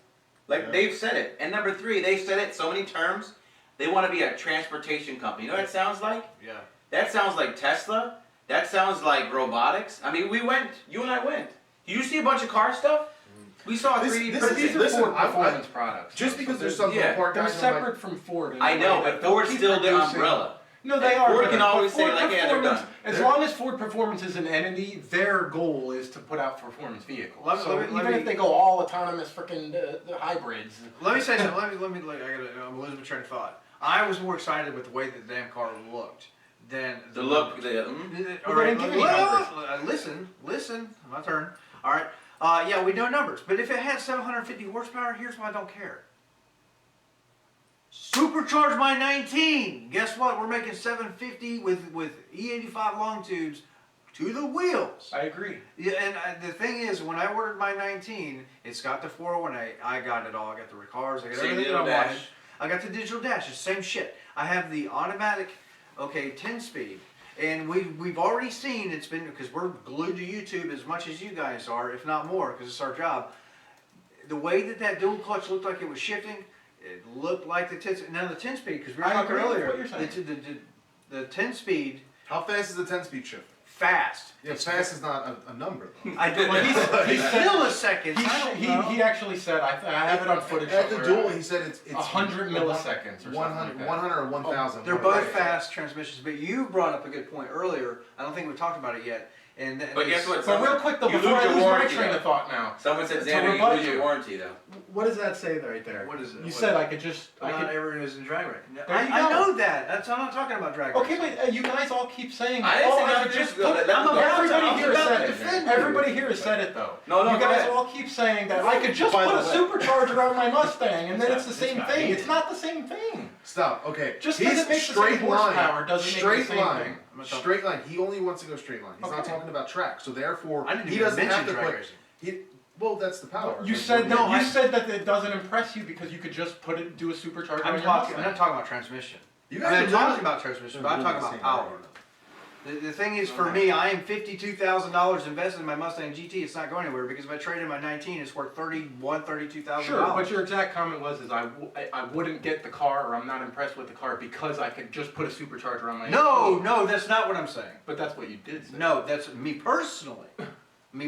Like, they've said it. And number 3, they've said it so many terms, they want to be a transportation company. You know what that sounds like? Yeah. That sounds like Tesla. That sounds like robotics. I mean, we went. You and I went. Did you see a bunch of car stuff? We saw 3D But these printing. are Ford performance products. just though, because so there's they're- something yeah, apart, They're guys, I'm like, separate from Ford. in a I know, way but that they'll Ford's keep still the producing- umbrella. No, they And are. Ford but can always say, Ford like, yeah, they're Performance- done. As long as Ford Performance is an entity, their goal is to put out performance vehicles. Let So me- even if they go all autonomous freaking hybrids. Let me say something. I'm losing my train of thought. I was more excited with the way that the damn car looked than The look, the, All Well, right, they didn't give any listen, my turn. All right, yeah, we know numbers, but if it had 750 horsepower, here's why I don't care. Supercharge my 19. Guess what? We're making 750 with E85 long tubes to the wheels. I agree. Yeah, and the thing is, when I ordered my 19, it's got the 418. I got it all. I got the cars. I got Same everything I digital wanted. dash. I got the digital dash. It's the same shit. I have the automatic, 10-speed. And we've already seen, it's been, because we're glued to YouTube as much as you guys are, if not more, because it's our job. The way that dual clutch looked like it was shifting, it looked like the 10-speed. Now the 10-speed, because we were I talking agree with earlier, what you're saying. the 10-speed, how fast is the 10-speed shift? fast. Yeah, fast is not a number though. I do, like, he's milliseconds. I don't know. He actually said, I have it on footage. At the somewhere. dual, he said it's 100 milliseconds or something 100, like that. 100 or 1,000. They're both fast transmissions, but you brought up a good point earlier. I don't think we've talked about it yet. And But guess what? But real quick though, You before lose I your lose my warranty, train though. of thought now. Someone said, To Xander, you rebut lose your you. warranty, though. What does that say right there? What is it? You What said is I could just. I not could, everyone is in drag racing. There I you go. know that. I'm not talking about drag okay, racing. but you guys all keep saying. I didn't say I nothing could just to do with put. it. I'm about Everybody to- here I'm about said to it. defend you. Everybody here has said it though. No, You go guys ahead. all keep saying that I could just By put a the way- supercharger on my Mustang and then it's the It's same not thing. needed. It's not the same thing. Stop. Okay. Just 'cause He's it makes the same straight horsepower line. doesn't make Straight the same line. thing. Straight line. He only wants to go straight line. He's not Okay. talking about track. So therefore, I didn't he even doesn't mention have to drag put. racing. He, well, that's the power. You That's said what- that. No, You I- said that it doesn't impress you because you could just do a supercharger on I'm your not Mustang. talking about transmission. You I'm guys not are talking really- about transmission, but I'm really talking the about same power. area. The thing is, for me, I am $52,000 invested in my Mustang GT. It's not going anywhere because if I trade in my 19, it's worth $32,000. Sure, but your exact comment was I wouldn't get the car or I'm not impressed with the car because I could just put a supercharger on my No, that's not what I'm saying. But that's what you did say. No, that's me personally.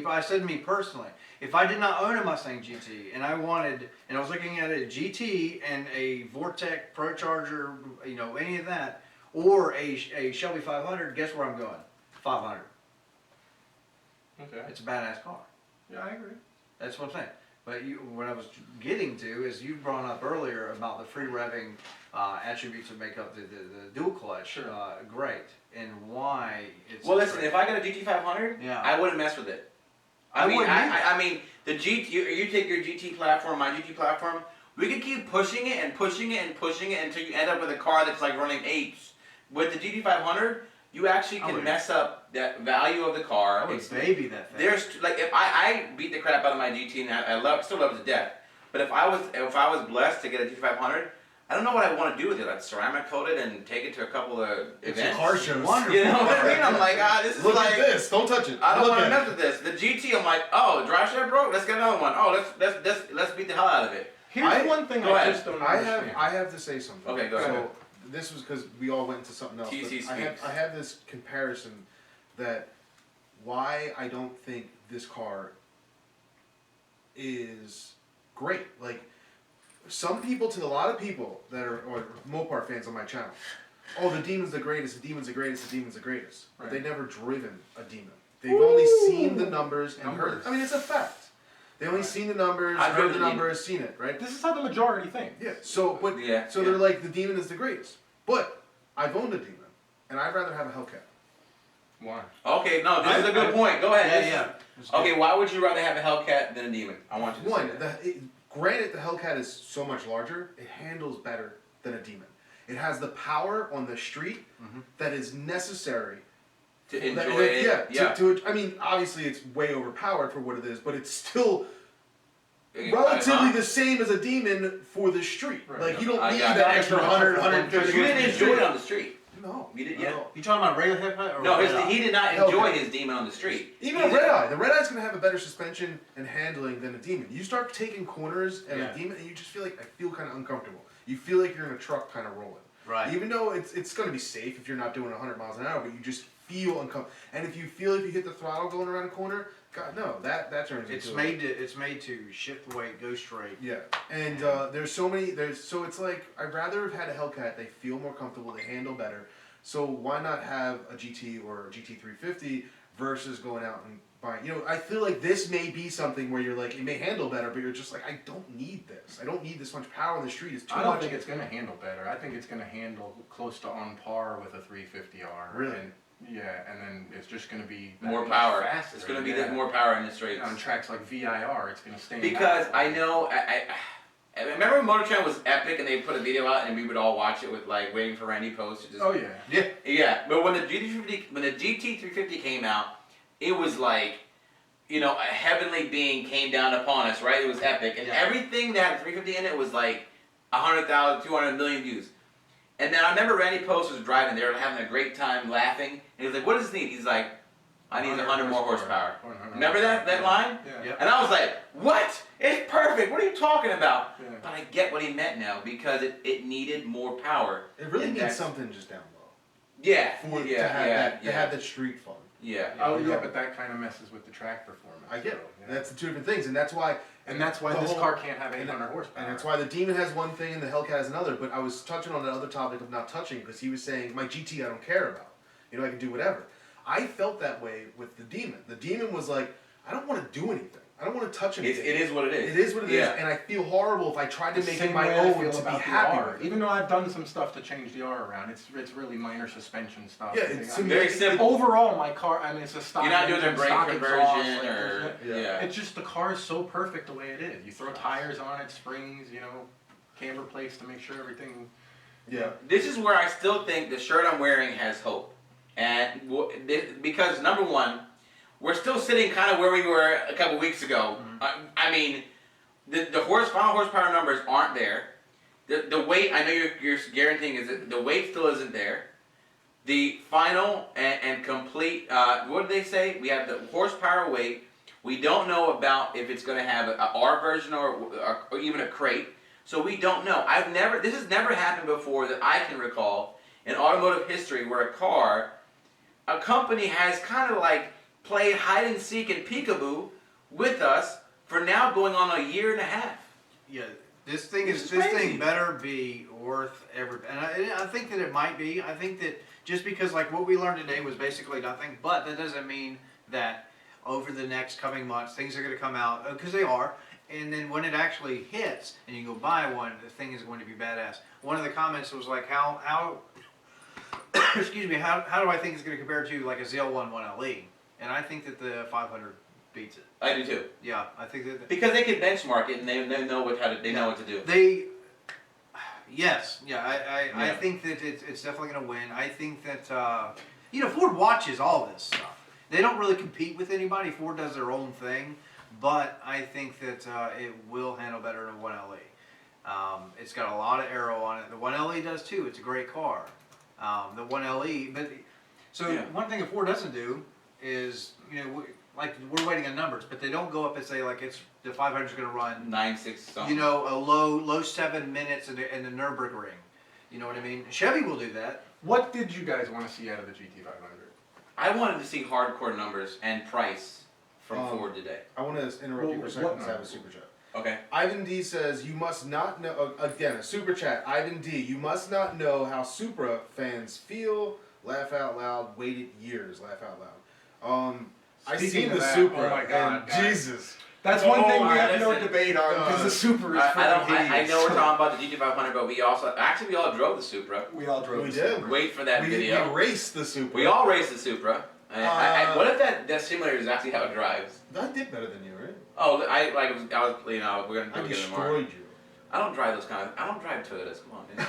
I said me personally. If I did not own a Mustang GT and I was looking at a GT and a Vortec Pro Charger, any of that, or a Shelby 500, guess where I'm going? 500. Okay. It's a badass car. Yeah, I agree. That's what I'm saying. But what I was getting to is you brought up earlier about the free revving attributes that make up the dual clutch. Sure. Great. And why it's. Well, listen, great. if I got a GT500, Yeah. I wouldn't mess with it. I wouldn't either. I mean, the GT, you take your GT platform, my GT platform, we could keep pushing it and pushing it and pushing it until you end up with a car that's like running apes. With the GT500, you actually can mess up that value of the car. I would baby that thing. There's like if I beat the crap out of my GT and I still love it to death. But if I was blessed to get a GT500, I don't know what I want to do with it. I'd ceramic coat it and take it to a couple of It's events. a car show. Wonderful. You know what I mean? I'm like, this is Look like at this. Don't touch it. I don't Look want to at mess with this. The GT, I'm like, oh, drive shaft broke. Let's get another one. Oh, let's beat the hell out of it. Here's one thing Go I ahead. just don't I understand. have to say something. Okay, go ahead. So this was because we all went into something else. TC but speaks. I have this comparison that why I don't think this car is great. Like some people, to a lot of people that are or Mopar fans on my channel, oh, the Demon's the greatest. The Demon's the greatest. The Demon's the greatest. But Right. they've never driven a Demon. They've only seen the numbers and heard. I mean, it's a fact. They only seen the numbers, I've heard heard the the numbers, seen it, right? This is how the majority thinks. Yeah. So, but Yeah, so yeah. they're like the Demon is the greatest. But I've owned a Demon, and I'd rather have a Hellcat. Why? Okay, no, this is a good point. Go ahead. Yeah, This is- Okay, why would you rather have a Hellcat than a Demon? I want you to One, say that. granted the Hellcat is so much larger, it handles better than a Demon. It has the power on the street that is necessary. To enjoy it. I mean, obviously it's way overpowered for what it is, but it's still Uh-huh. relatively the same as a Demon for the street. Right. Like, you don't I need got that that. extra 100, But 150. you didn't enjoy it on the street. No. You did, not yeah. at all. You talking about regular Hellcat or No, Red Eye? he did not enjoy his Demon on the street. Even a Red Eye. The Red Eye's going to have a better suspension and handling than a Demon. You start taking corners and Yeah. a Demon, and you just feel like, I feel kind of uncomfortable. You feel like you're in a truck kind of rolling. Right. Even though it's going to be safe if you're not doing 100 miles an hour, but you just feel uncomfortable. And if you feel like you hit the throttle going around a corner, God, no, that turns It's into made to shift the weight, go straight. Yeah, and there's so it's like, I'd rather have had a Hellcat. They feel more comfortable, they handle better. So why not have a GT or a GT350 versus going out and buying? You know, I feel like this may be something where you're like, it may handle better, but you're just like, I don't need this. I don't need this much power on the street. It's too I don't much. think it's going to handle better. I think it's going to handle close to on par with a 350R. Really? And, yeah, and then it's just going to be that More much power. faster. It's going to be yeah. more power in the straights. On tracks like VIR, it's going to stay. Because I know, I remember when Motor Trend was epic and they put a video out and we would all watch it with like waiting for Randy Post to just. Oh yeah. Yeah. Yeah, but when the GT350 came out, it was like, you know, a heavenly being came down upon us, right? It was epic, and Yeah. everything that had 350 in it was like 100,000, 200 million views. And then I remember Randy Post was driving, they were having a great time laughing, and he was like, "What does this need?" He's like, "I need 100 more horsepower." Remember that line? Yeah. Yep. And I was like, "What? It's perfect. What are you talking about?" Yeah. But I get what he meant now because it needed more power. It really And needs that's- something just down low. Yeah, For, yeah, to have yeah, that, yeah. to have that street fun. Yeah. Oh yeah, but that kind of messes with the track performance. I get so, it. yeah. That's the two different things, and that's why. And that's why the this whole- car can't have and 800 horsepower. And that's why the Demon has one thing and the Hellcat has another. But I was touching on that other topic of not touching because he was saying, my GT I don't care about. You know, I can do whatever. I felt that way with the Demon. The Demon was like, I don't want to do anything. I don't want to touch anything. It is what it is. It is what it is, Yeah. and I feel horrible if I tried to The make same it my way I own feel to be about the happy R. with it. Even though I've done some stuff to change the R around, it's really minor suspension stuff. Yeah, I it's mean, very simple. Overall, my car, I mean, it's a stock. You're not doing the engine, brake stock conversion exhaust, like, or yeah. It's just the car is so perfect the way it is. You throw tires on it, springs, you know, camber plates to make sure everything. Yeah. This is where I still think the shirt I'm wearing has hope, and because number one, we're still sitting kind of where we were a couple weeks ago. I mean, the final horsepower numbers aren't there. The weight, I know you're guaranteeing is that the weight still isn't there. The final and complete, what did they say? We have the horsepower weight. We don't know about if it's going to have a R version or even a crate. So we don't know. This has never happened before that I can recall in automotive history where a company has kind of like played hide and seek and peekaboo with us for now going on a year and a half. Yeah, this It's thing crazy. better be worth every, and I think that it might be. I think that just because like what we learned today was basically nothing, but that doesn't mean that over the next coming months things are going to come out, because they are, and then when it actually hits and you go buy one, the thing is going to be badass. One of the comments was like, how excuse me, how do I think it's going to compare to like a ZL1 1LE? And I think that the 500 beats it. I do too. Yeah, I think that Because they can benchmark it and they know know what to do. Yes, yeah, I Yeah. think that it's definitely going to win. I think that, you know, Ford watches all this stuff. They don't really compete with anybody. Ford does their own thing, but I think that it will handle better than a 1LE. It's got a lot of aero on it. The 1LE does too. It's a great car. The 1LE, but so Yeah. one thing that Ford doesn't do is, you know, we're waiting on numbers, but they don't go up and say like the 500 is going to run 9.6 something. you know, a low 7 minutes in the Nürburgring. You know what I mean? Chevy will do that. What did you guys want to see out of the GT500? I wanted to see hardcore numbers and price from Ford today. I want to interrupt you for a second because I have a super chat. Okay. Ivan D says, you must not know, again, a super chat. Ivan D, you must not know how Supra fans feel. Laugh out loud, waited years, laugh out loud. I Speaking seen of the that, Supra, oh my God, and guys. Jesus. That's one thing we Alright, have no listen. debate on, because the Supra is I know we're so- talking about the GT500, but we all drove the Supra. We all drove We the did. Supra. Wait for that We video. raced the Supra. We all raced the Supra. What if that simulator is actually how it drives? I did better than you, right? Oh, I was, we're gonna I do it again tomorrow. destroyed you. I don't drive I don't drive Toyotas. Come on, man.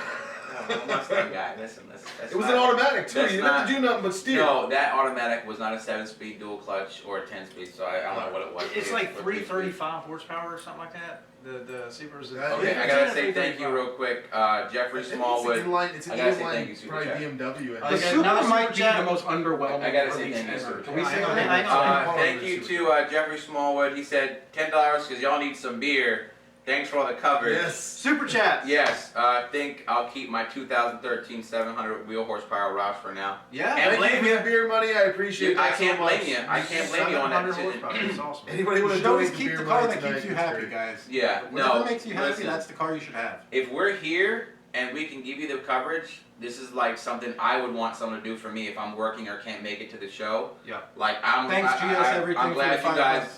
I'm a Mustang guy. Listen, that's It was not- an automatic too. that's You not- didn't do nothing but steer. No, that automatic was not a 7-speed dual clutch or a 10-speed, so I don't know what it was. It's like What 335 horsepower or something like that. The Supra's. Okay, I gotta say thank you real quick, Jeffrey Smallwood. It's an I gotta say inline, thank you, Super probably Chat. BMW. I The got Supra another might Super be Chat. the most underwhelming I gotta say release thank you, ever. Super Can we Chat. say I that? know. Thank you to Jeffrey Smallwood. He said $10 because y'all need some beer. Thanks for all the coverage. Yes. Super chat. Yes, I think I'll keep my 2013 700 wheel horsepower Roush for now. Yeah. And Thank blame you for you. the beer money. I appreciate I that can't so much. blame you. I can't blame you on that 700 decision. horsepower. That's awesome. Anybody You want to should always donate keep beer the car money that tonight, keeps you feel happy, free. guys. Yeah, Whatever no. makes you happy, listen. that's the car you should have. If we're here and we can give you the coverage, this is like something I would want someone to do for me if I'm working or can't make it to the show. Yeah. Like Thanks, GS Everything, I'm glad for the you guys. $5.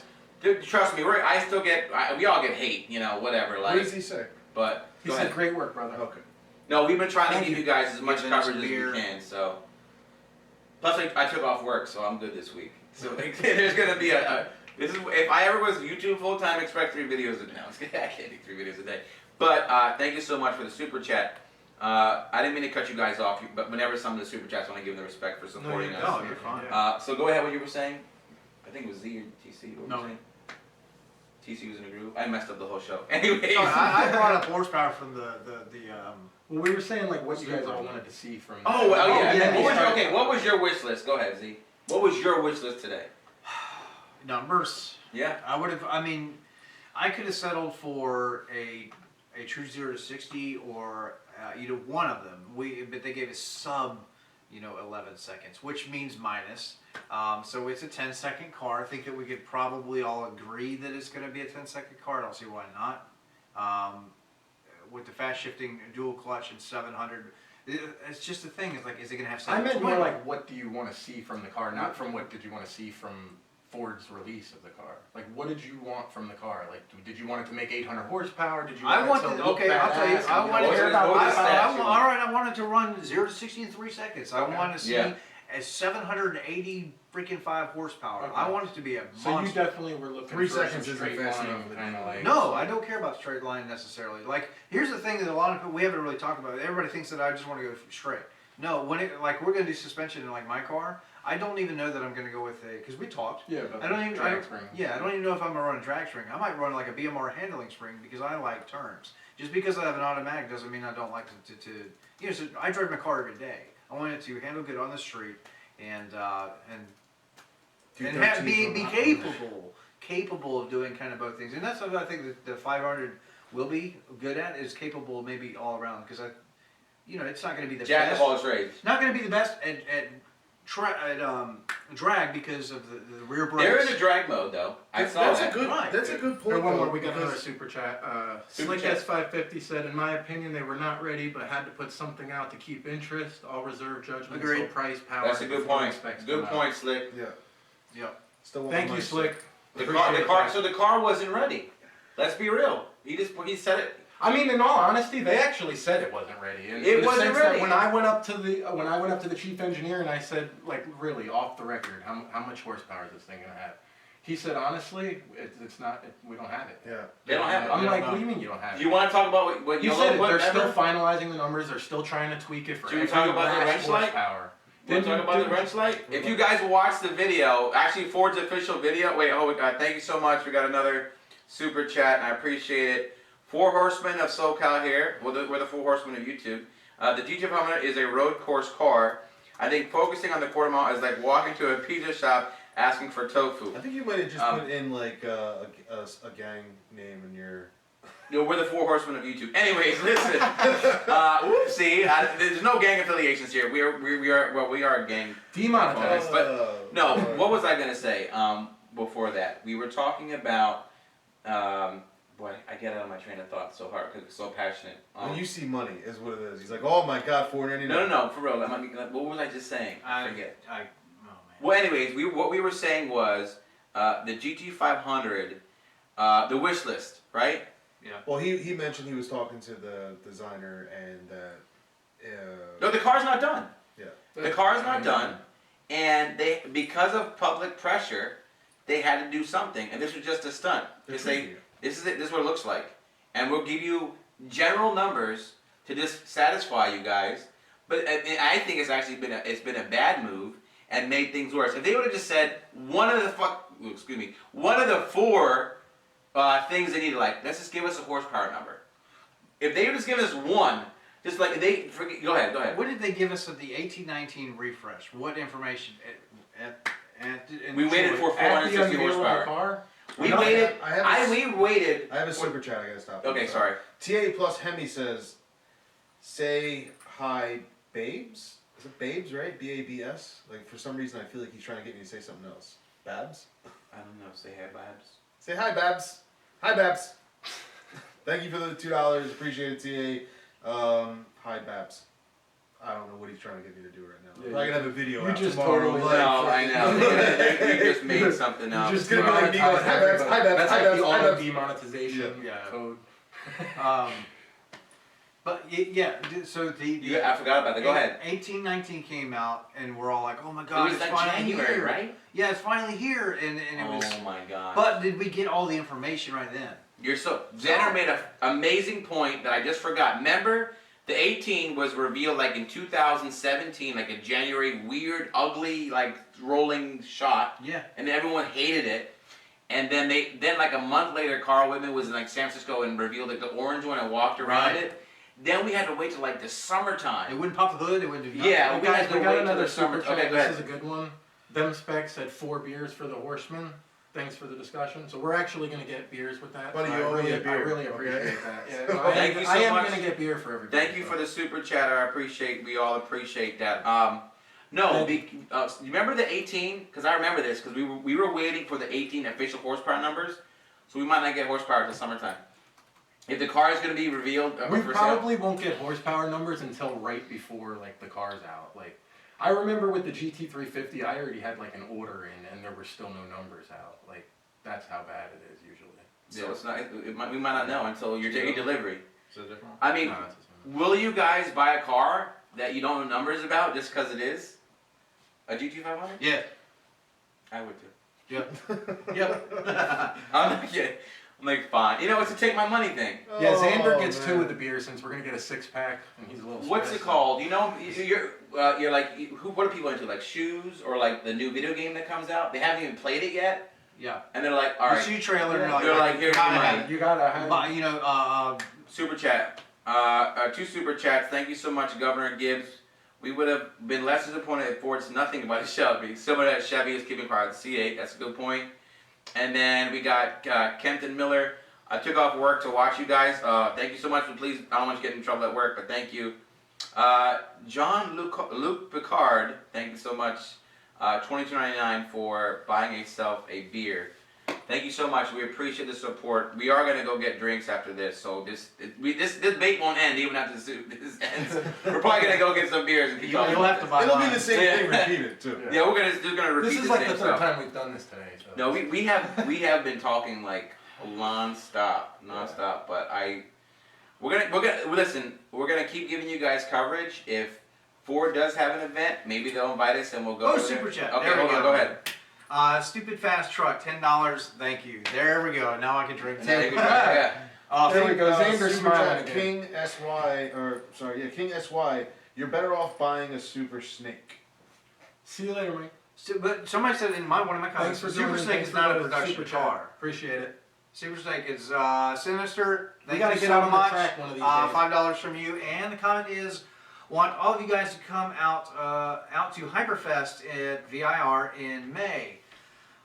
Dude, trust me, we all get hate, whatever. What Like, does he say? but He go said, ahead. great work, brother. Okay. No, we've been trying to Thank give you. you guys as much Giving us coverage as we beer. can. So, plus I took off work, so I'm good this week. So there's gonna be this is if I ever was YouTube full time, expect 3 videos a day. No, I can't do 3 videos a day. But thank you so much for the super chat. I didn't mean to cut you guys off, but whenever some of the super chats, I want to give them the respect for supporting us. No, you're fine. So go ahead. What you were saying? I think it was Z or TC. What were No. you saying? TC was in a groove. I messed up the whole show. Anyways. I brought up horsepower from the Well, we were saying like what you guys all wanted to see from. Oh, well, yeah. yeah, yeah. What was your wish list? Go ahead, Z. What was your wish list today? numbers. Yeah. I would have. I mean, I could have settled for a true 0 to 60 or either one of them. But they gave us sub, 11 seconds, which means minus. So it's a 10-second car. I think that we could probably all agree that it's going to be a 10-second car. I don't see why not. With the fast shifting dual clutch and 700, it's just the thing. It's like, is it going to have I meant 720? more like what do you want to see from the car, not from what did you want to see from Ford's release of the car. Like, what did you want from the car? Like, did you want it to make 800 horsepower? Did you want I it wanted, to look okay, I'll tell you, badass? I And, wanted what to, was the- what was the stats you all wanted? right, I wanted to run 0 to 60 in 3 seconds. I Okay. wanted to see Yeah. a 780 freaking 5 horsepower. Okay. I want it to be a So you monster. definitely were looking 3 for seconds some isn't straight fast line, enough for kind of like. No, I don't care about straight line necessarily. Like, here's the thing that a lot of people, we haven't really talked about. Everybody thinks that I just want to go straight. No, when it, like, we're going to do suspension in like my car, I don't even know that I'm going to go with a, because we talked. Yeah, but I don't even, drag spring. yeah, I don't even know if I'm gonna run a drag spring. I might run like a BMR handling spring because I like turns. Just because I have an automatic doesn't mean I don't like to so I drive my car every day. I want it to handle good on the street and be capable of doing kind of both things. And that's what I think that the 500 will be good at, is capable maybe all around, because it's not going to be the Jack best. of all trades. Not going to be the best at drag because of the rear brakes. They're in a drag mode though. I saw That's that. a good. Right. That's a good Here, point. one though, more. We got another because- super chat. Super Slick chat. S550 said, in my opinion, they were not ready, but had to put something out to keep interest. All reserve judgment, Agreed. so price, power. That's a good before point. specs Good come out. point, Slick. Yeah. Yep. Still want Thank my you, money. Slick. So Appreciate the car wasn't ready. Let's be real. He said it. I mean, in all honesty, they actually said it wasn't ready. And It in the wasn't sense that ready. when I went up to the chief engineer and I said, like, really off the record, how much horsepower is this thing gonna have? He said, honestly, it's not. We don't have it. Yeah. They don't have it. I'm like, what do you mean you don't have Do it? you want to talk about what He you said what they're still ever? finalizing the numbers. They're still trying to tweak it for Should we every talk about the last wrench light? horsepower. You want to talk about the wrench light? If you guys watch the video, actually Ford's official video. Wait, thank you so much. We got another super chat, and I appreciate it. 4 horsemen of SoCal here. We're the 4 horsemen of YouTube. The GT500 is a road course car. I think focusing on the quarter mile is like walking to a pizza shop asking for tofu. I think you might have just put in like a gang name in your. We're the 4 horsemen of YouTube. Anyways, listen. Whoopsie. There's no gang affiliations here. We are a gang. Demonetized. But no, what was I gonna say? Before that, we were talking about. Boy, I get out of my train of thought so hard because it's so passionate. When you see money, is what it is. He's like, oh my god, $4.99. No, for real. What was I just saying? I forget. Oh man. Well, anyways, what we were saying was the GT500. the wish list, right? Well, he mentioned he was talking to the designer and No, the car's not done. Yeah. The car's not done, and they, because of public pressure, they had to do something, and this was just a stunt. To say, this is it, this is what it looks like, and we'll give you general numbers to just satisfy you guys. But I think it's actually been a bad move and made things worse. If they would have just said one of the four things they needed, like, let's just give us a horsepower number. If they would just give us one, just like go ahead. What did they give us at the 1819 refresh? What information? We waited for At the 460 unveil of the horsepower. car, We I waited. have waited. I have a super chat. I gotta stop. Okay, sorry. TA plus Hemi says, "Say hi, babes." Is it babes, right? BABS. Like for some reason, I feel like he's trying to get me to say something else. Babs. I don't know. Say hi, Babs. Say hi, Babs. Hi, Babs. Thank you for the $2. Appreciate it, TA. Hi, Babs. I don't know what he's trying to get me to do right now. Yeah, I can have a video you out just tomorrow. totally- like- No, I know. You just made something up. It's gonna be like me going, hi, Babs. Hi, Babs. That's Hi, like Babs. the Hi, auto Babs. demonetization Yeah. code. But yeah, so I forgot about that. Go ahead. 1819 came out, and we're all like, "Oh my It God, was it's like finally January, here!" right? Yeah, it's finally here, and it was. Oh my God. But did we get all the information right then? Xander made an amazing point that I just forgot. Remember, the 18 was revealed like in 2017, like a January weird, ugly, like rolling shot, Yeah. and everyone hated it. And then like a month later, Carl Whitman was in like San Francisco and revealed like the orange one and walked around Right. it. Then we had to wait till like the It summertime. wouldn't pop the hood. It wouldn't do nothing. Yeah, We got wait till another the summer. super chat. Okay, go This ahead. is a good one. Them specs said 4 beers for the Horseman. Thanks for the discussion. So we're actually going to get beers with that. Buddy, So you I owe me really, a beer, I really okay? appreciate that. Yeah, no, Thank you so I am much. going to get beer for everybody. Thank you for the super chatter. I appreciate. We all appreciate that. You remember the 18? Because I remember this because we were waiting for the 18 official horsepower numbers, so we might not get horsepower until summertime. If the car is going to be revealed We for sale. probably won't get horsepower numbers until right before like the car's out. Like I remember with the GT350, I already had like an order in, and there were still no numbers out. Like that's how bad it is usually. So it's not. We might not know until you're taking delivery. Is it different? I mean, No, it's the same. will you guys buy a car that you don't know numbers about just because it is a GT500? Yeah. I would too. Yep. I'm like fine. You know, it's a take my money thing. Yeah, Xander gets man. 2 of the beer since we're gonna get a 6-pack, and he's a little. What's it stressed. called? You know, you're like, what are people into? Like shoes or like the new video game that comes out? They haven't even played it yet, Yeah. and they're like, all The right, shoe trailer. Yeah. And They're like, here's gotta your have money. You gotta it. have. But, you know, super chat. 2 super chats. Thank you so much, Governor Gibbs. We would have been less disappointed if Ford's nothing about a Shelby. Somebody that Chevy is keeping quiet. The C8. That's a good point. And then we got Kenton Miller. I took off work to watch you guys. Thank you so much. But please, I don't want you to get in trouble at work, but thank you. John Luke Picard. Thank you so much. $22.99 for buying yourself a beer. Thank you so much. We appreciate the support. We are gonna go get drinks after this, so this debate won't end even after this ends. We're probably gonna go get some beers and keep talking. you'll have to buy It'll be mine. the same Yeah. thing repeated too. Yeah, we're gonna repeat This is the like same the third stuff. time we've done this today. So. No, we have been talking like non-stop. But we're gonna keep giving you guys coverage. If Ford does have an event, maybe they'll invite us and we'll go. Oh, over there. super chat. Okay, There we hold on, go. go ahead. Stupid fast truck, $10. Thank you. There we go. Now I can drink And then too. we go, yeah. There we go. Xander's Super smiling chat, again. King SY, or sorry, yeah, King SY. You're better off buying a Super Snake. See you later, Mike. So, but somebody said in one of my comments, Thanks for Super joining. Snake Thanks is for not a the production super chat. car. Appreciate it. Super Snake is sinister. We Thank gotta you get so on the much. track one of these days. $5 from you. And the comment is, want all of you guys to come out to Hyperfest at VIR in May.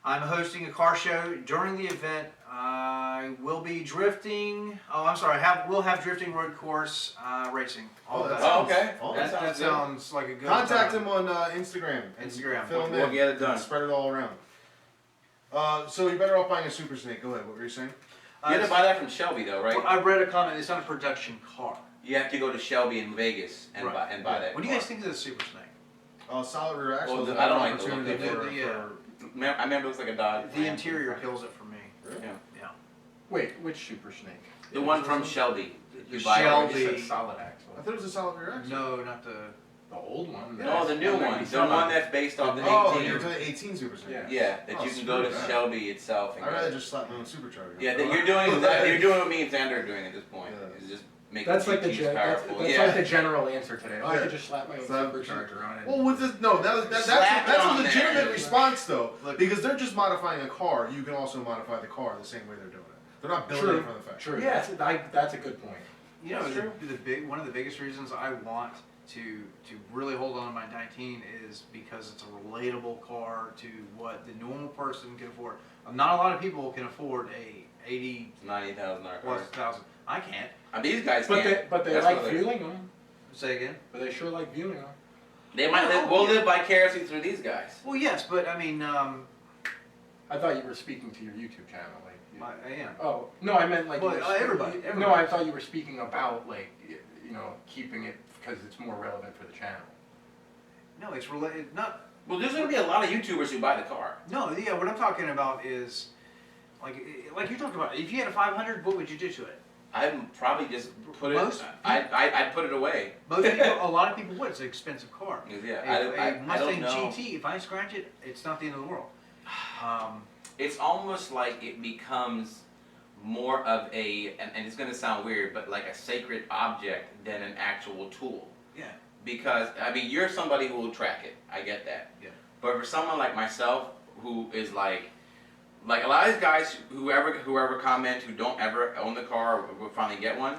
I'm hosting a car show during the event. I will be drifting. Oh, I'm sorry. We'll have drifting road course racing. All of that. Oh, okay. Oh, That That sounds good. sounds like a good Contact time. him on Instagram. and Instagram. Film We'll it. get it done. and Spread it all around. So you're better off buying a Super Snake. Go ahead. What were you saying? You have to buy that from Shelby though, right? Well, I read a comment. It's not a production car. You have to go to Shelby in Vegas and Right. buy that. What do you guys think of the Super Snake? Solid rear axle. Well, is a I don't better like the look opportunity of it. for- Yeah. I remember it looks like a Dodge. The interior kills it for me. Yeah. Yeah. Wait, which Super Snake? The one from Shelby. The You buy it. Shelby. You said solid axle. I thought it was a solid rear axle. No, not the. The old one? No, the new one. The one that's based off the Oh, 18. you're talking 18 Super Snake. Yeah. Yeah, that Oh, you can go to screw that. Shelby itself. And I'd rather get- just slap my own supercharger. Yeah, you're doing what me and Xander are doing at this point. Yeah. Is just make That's the like the GTs powerful. that's yeah. like the general answer today. Oh, I Yeah. could just slap my own Slap- supercharger on it. Well, with this, no, that's Slap it a on legitimate there. response though, Look- because they're just modifying a car. You can also modify the car the same way they're doing it. They're not building True. it from the factory. True. Yeah. That's a good point. You know, That's true. one of the biggest reasons I want to really hold on to my 19 is because it's a relatable car to what the normal person can afford. Not a lot of people can afford a 80 $90,000 plus car. thousand. I can't. These guys But can't. they That's like what they're- viewing them. Say again. But they sure like viewing them. They might live, we'll live vicariously through these guys. Well, yes, but I mean, I thought you were speaking to your YouTube channel, like. I am. Oh no, I meant like. Well, you were everybody. No, I thought you were speaking about like keeping it because it's more relevant for the channel. No, it's related. Not. Well, there's gonna be a lot of YouTubers who buy the car. No, yeah. What I'm talking about is, like you talked about. If you had a 500, what would you do to it? I'd probably just put it. Most- I'd put it away. Most people, a lot of people would. It's an expensive car. Yeah, A I Mustang don't know. GT, if I scratch it, it's not the end of the world. It's almost like it becomes more of and it's gonna sound weird, but like a sacred object than an actual tool. Yeah. Because I mean, you're somebody who will track it. I get that. Yeah. But for someone like myself, who is like a lot of these guys, whoever comment who don't ever own the car or will finally get one,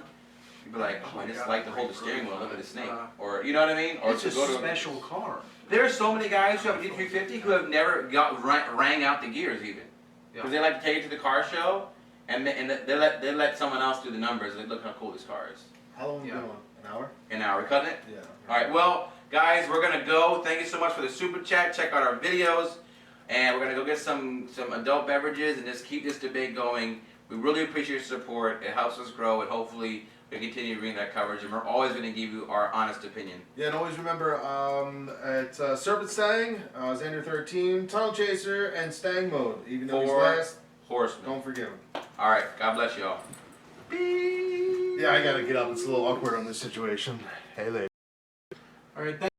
you'd be like, oh, I just like to hold the steering wheel, look at the snake, or you know what I mean, or It's to a go to special car. There are so many guys who have a D350 who have never rang out the gears even, because they like to take it to the car show, and they let someone else do the numbers. Like, look how cool this car is. How long have we Yeah. been on? An hour? An hour, cutting it. Yeah. All right, well, guys, we're gonna go. Thank you so much for the super chat. Check out our videos, and we're gonna go get some adult beverages and just keep this debate going. We really appreciate your support. It helps us grow, and hopefully we continue to bring that coverage. And we're always gonna give you our honest opinion. Yeah, and always remember at Serpent Stang, Xander 13, Tunnel Chaser, and Stang Mode. Even though he's For last, Horseman. don't forget him. All right, God bless you all. Yeah, I gotta get up. It's a little awkward on this situation. Hey, lady. All right.